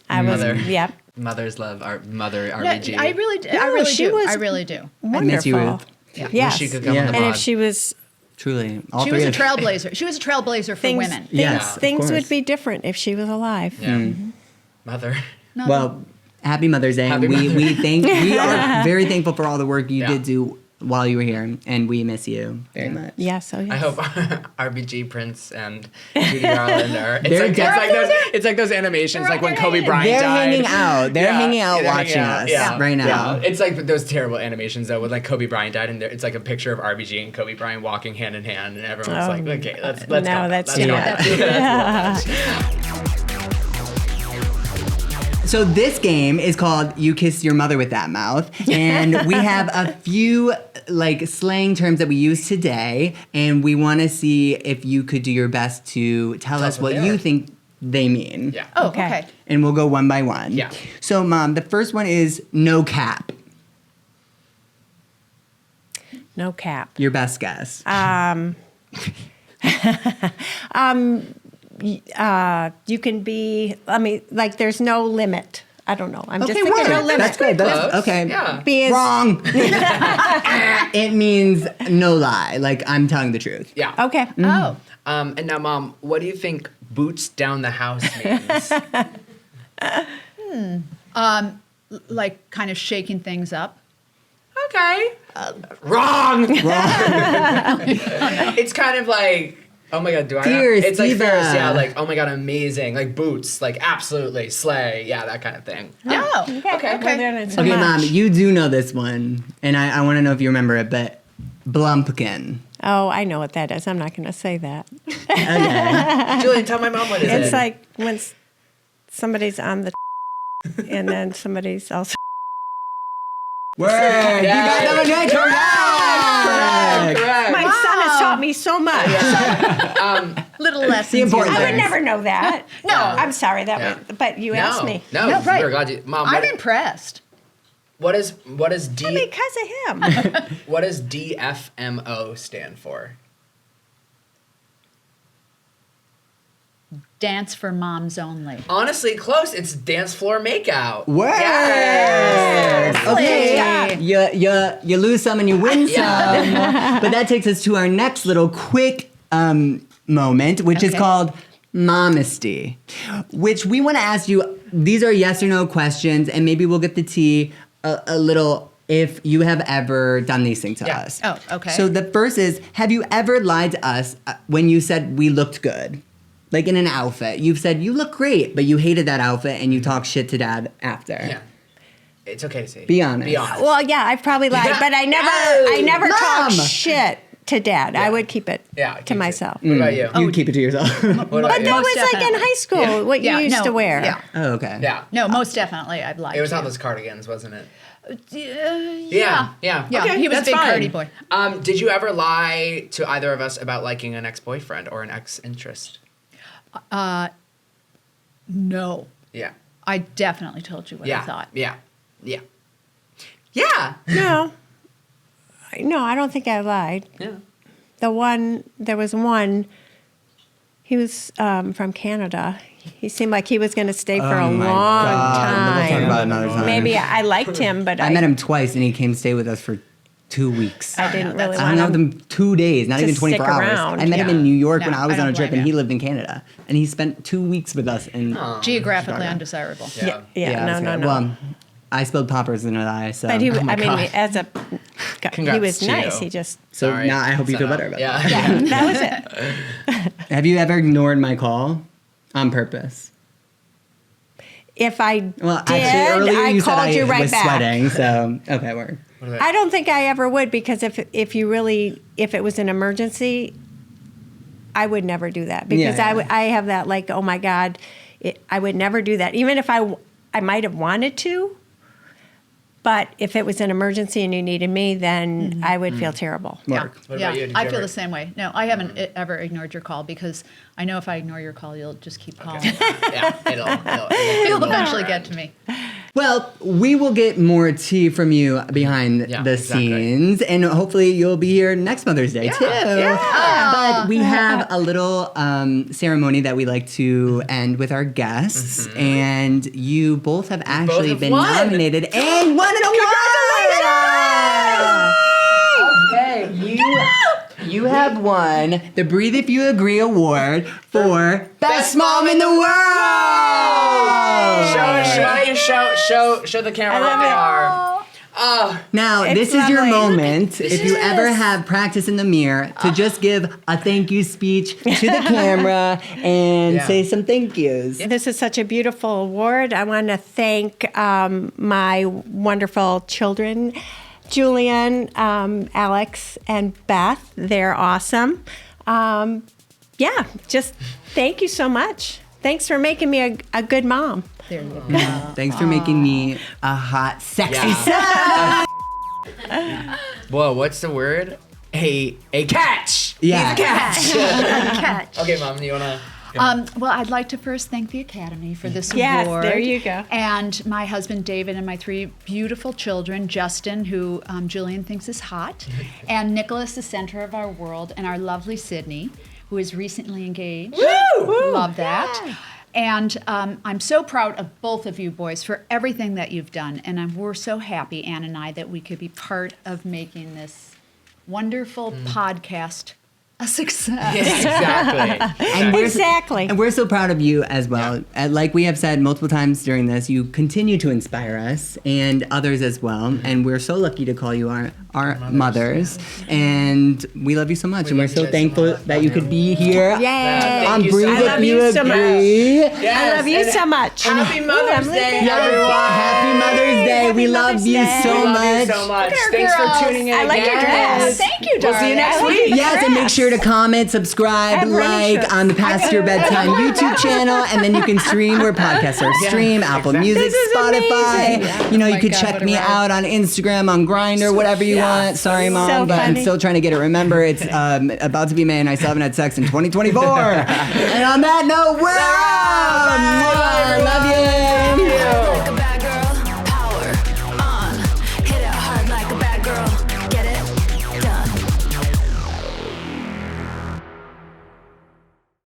I was. Mother. Yeah. Mothers love our mother No, RBG. I really, I No, really she do. was I really do. I miss you, Wonderful. Ruth. Yes. Wish you could come Yeah. on the And pod. if she was Truly. All She three was a of- trailblazer. She was a trailblazer for things, women. things, Yes, of things course. would be different if she was alive. Yeah. Mother. No, Well, happy Mother's Day. Happy we Mother's we are very thankful for all the work you Yeah. did do while you were here, and we miss you very much. Yes. Oh, yes. I hope RBG, Prince, and Judy Garland are. It's like those animations, They're like when up Kobe there. Bryant They're died. hanging out. They're hanging out watching us right now. Yeah. It's like those terrible animations though, when like Kobe Bryant died, and it's like a picture of RBG and Kobe Bryant walking hand in hand, and everyone's like, okay, let's no, go. that's Let's too go. much. So this game is called You Kiss Your Mother with That Mouth, and we have a few like slang terms that we use today, and we want to see if you could do your best to tell us what what they you are. think they mean. Yeah. Oh, Okay. okay. And we'll go one by one. Yeah. So, Mom, the first one is no cap. No cap. Your best guess. You can be. I mean, like there's no limit. I don't know. I'm just okay, thinking word. no limit. That's good. That's, Close. okay. Yeah. Be as- Wrong. It means no lie. Like I'm telling the truth. Yeah. Okay. Oh, And now, Mom, what do you think boots down the house means? like kind of shaking things up. Okay. Wrong. It's kind of like, oh my god, do I? Fierce, It's like diva. fierce, yeah. Like, oh my god, amazing. Like boots, like absolutely slay, yeah, that kind of thing. Oh, Okay. Well, then it's a Okay, Mom, match. you do know this one, and I want to know if you remember it, but Blumpkin. Oh, I know what that is. I'm not going to say that. Okay. Julian, tell my mom what it is. It's like when somebody's on the and then somebody's also. Word. You got that one right. Correct. correct. My son has taught me so much. little lessons. The important here. I would never know that. No. I'm sorry that Yeah. was, but you asked me. No, No, right. we're glad you, Mom. I'm What, impressed. what is D? Because of him. What does DFMO stand for? Dance for moms only. Honestly, close. It's dance floor makeout. Word. Yes. Okay. You lose some and you win Yeah. some. But that takes us to our next little quick moment, which is Okay. called Momisty, which we want to ask you. These are yes or no questions, and maybe we'll get the tea a little if you have ever done these things to us. Oh, okay. So the first is, have you ever lied to us when you said we looked good? Like in an outfit. You've said, you look great, but you hated that outfit and you talk shit to Dad after. Yeah. It's okay to say. Be honest. Be honest. Well, yeah, I've probably lied, but I never Mom! talk shit to Dad. Yeah. I would keep it keep to it. myself. What about you? You keep it to yourself. What about But you? that was like in definitely. high school, what you used to wear. Yeah. Oh, okay. Yeah. No, most definitely I've lied It was to all you. those cardigans, wasn't it? Yeah. Yeah. Yeah, Okay, he was a that's big fine. Cardi boy. Did you ever lie to either of us about liking an ex-boyfriend or an ex-interest? No. Yeah. I definitely told you what I thought. Yeah. Yeah. Yeah. No, I don't think I lied. Yeah. There was one, he was from Canada. He seemed like he was going to stay for a Oh my long God. We'll talk time. about it another time. Maybe I liked him, but I met him twice and he came stay with us for 2 weeks. I didn't really I hung out want with him. him 2 days, not to even 24 stick hours. around. I met him Yeah. in New York when No, I was I on a don't trip blame and he you. lived in Canada. And he spent 2 weeks with us. And Geographically Chicago. undesirable. Yeah. Yeah, it was no. good. Well, I spilled poppers in his eye, so. But he, my I mean, God. as a, he Congrats was to nice. you. He just, so Sorry. now I hope you feel better about Yeah. that. that was it. Have you ever ignored my call on purpose? If I Well, did, actually, earlier I you said called I you right was back. sweating, so okay, word. I don't think I ever would, because if it was an emergency, I would never do that, because Yeah. I have that, like, oh my God, I would never do that, even if I might have wanted to. But if it was an emergency and you needed me, then I would feel terrible. Mark. What yeah, about you? Did I you feel ever- the same way. No, I haven't ever ignored your call, because I know if I ignore your call, you'll just keep calling. Yeah. It'll You'll eventually get to me. Well, we will get more tea from you behind Yeah, the exactly. scenes, and hopefully you'll be here next Mother's Day too. But we have a little ceremony that we like to end with our guests, and you both have actually have been won. nominated and won an award. Okay, you have won the Breathe If You Agree award for Best Mom in the World. Show the camera what they are. Oh, Now, It's this is your lovely. moment. If you ever have practice in the mirror, to just give a thank you speech to the camera and Yeah. say some thank yous. This is such a beautiful award. I want to thank my wonderful children, Julian, Alex, and Beth. They're awesome. Yeah, just thank you so much. Thanks for making me a good mom. There you go. Thanks for making me a hot, sexy Yeah. son. whoa! What's the word? A catch. Yeah. Catch. Okay, Mom, you wanna? Well, I'd like to first thank the Academy for this Yes, award. there you go. And my husband David and my 3 beautiful children, Justin, who Julian thinks is hot, and Nicholas, the center of our world, and our lovely Sydney, who is recently engaged. Woo! Love that. And I'm so proud of both of you boys for everything that you've done. And we're so happy, Ann and I, that we could be part of making this wonderful podcast a success. Exactly. And we're Exactly. And we're so proud of you as well. Like we have said multiple times during this, you continue to inspire us and others as well. And we're so lucky to call you our mothers. And we love you so much. We and we're love you so guys so thankful much. that you could be here. Yay. Thank On you so Breathe much. If I love You you so much. Agree. I love you so much. Happy Mother's I'm Day, listening. everyone. Happy Mother's Day. Happy We love Mother's you Day. so We love much. you so much. Here, Thanks girls. for tuning in. I like your again. dress. Thank you, We'll see you darling. next I like week. your Yes, and make dress. sure to comment, subscribe, I have running like shirts. on the Past Your Bedtime YouTube channel, and then you can stream where podcasts are streamed, Apple exactly. Music, This is Spotify. amazing. You know, Oh you my could God, check what a me ride. out on Instagram, on Grindr, whatever you want. Sorry, Mom, So but I'm funny. still trying to get it. Remember, it's about to be May, and I still haven't had sex in 2024. And on that note, we're out. Love you. Thank you.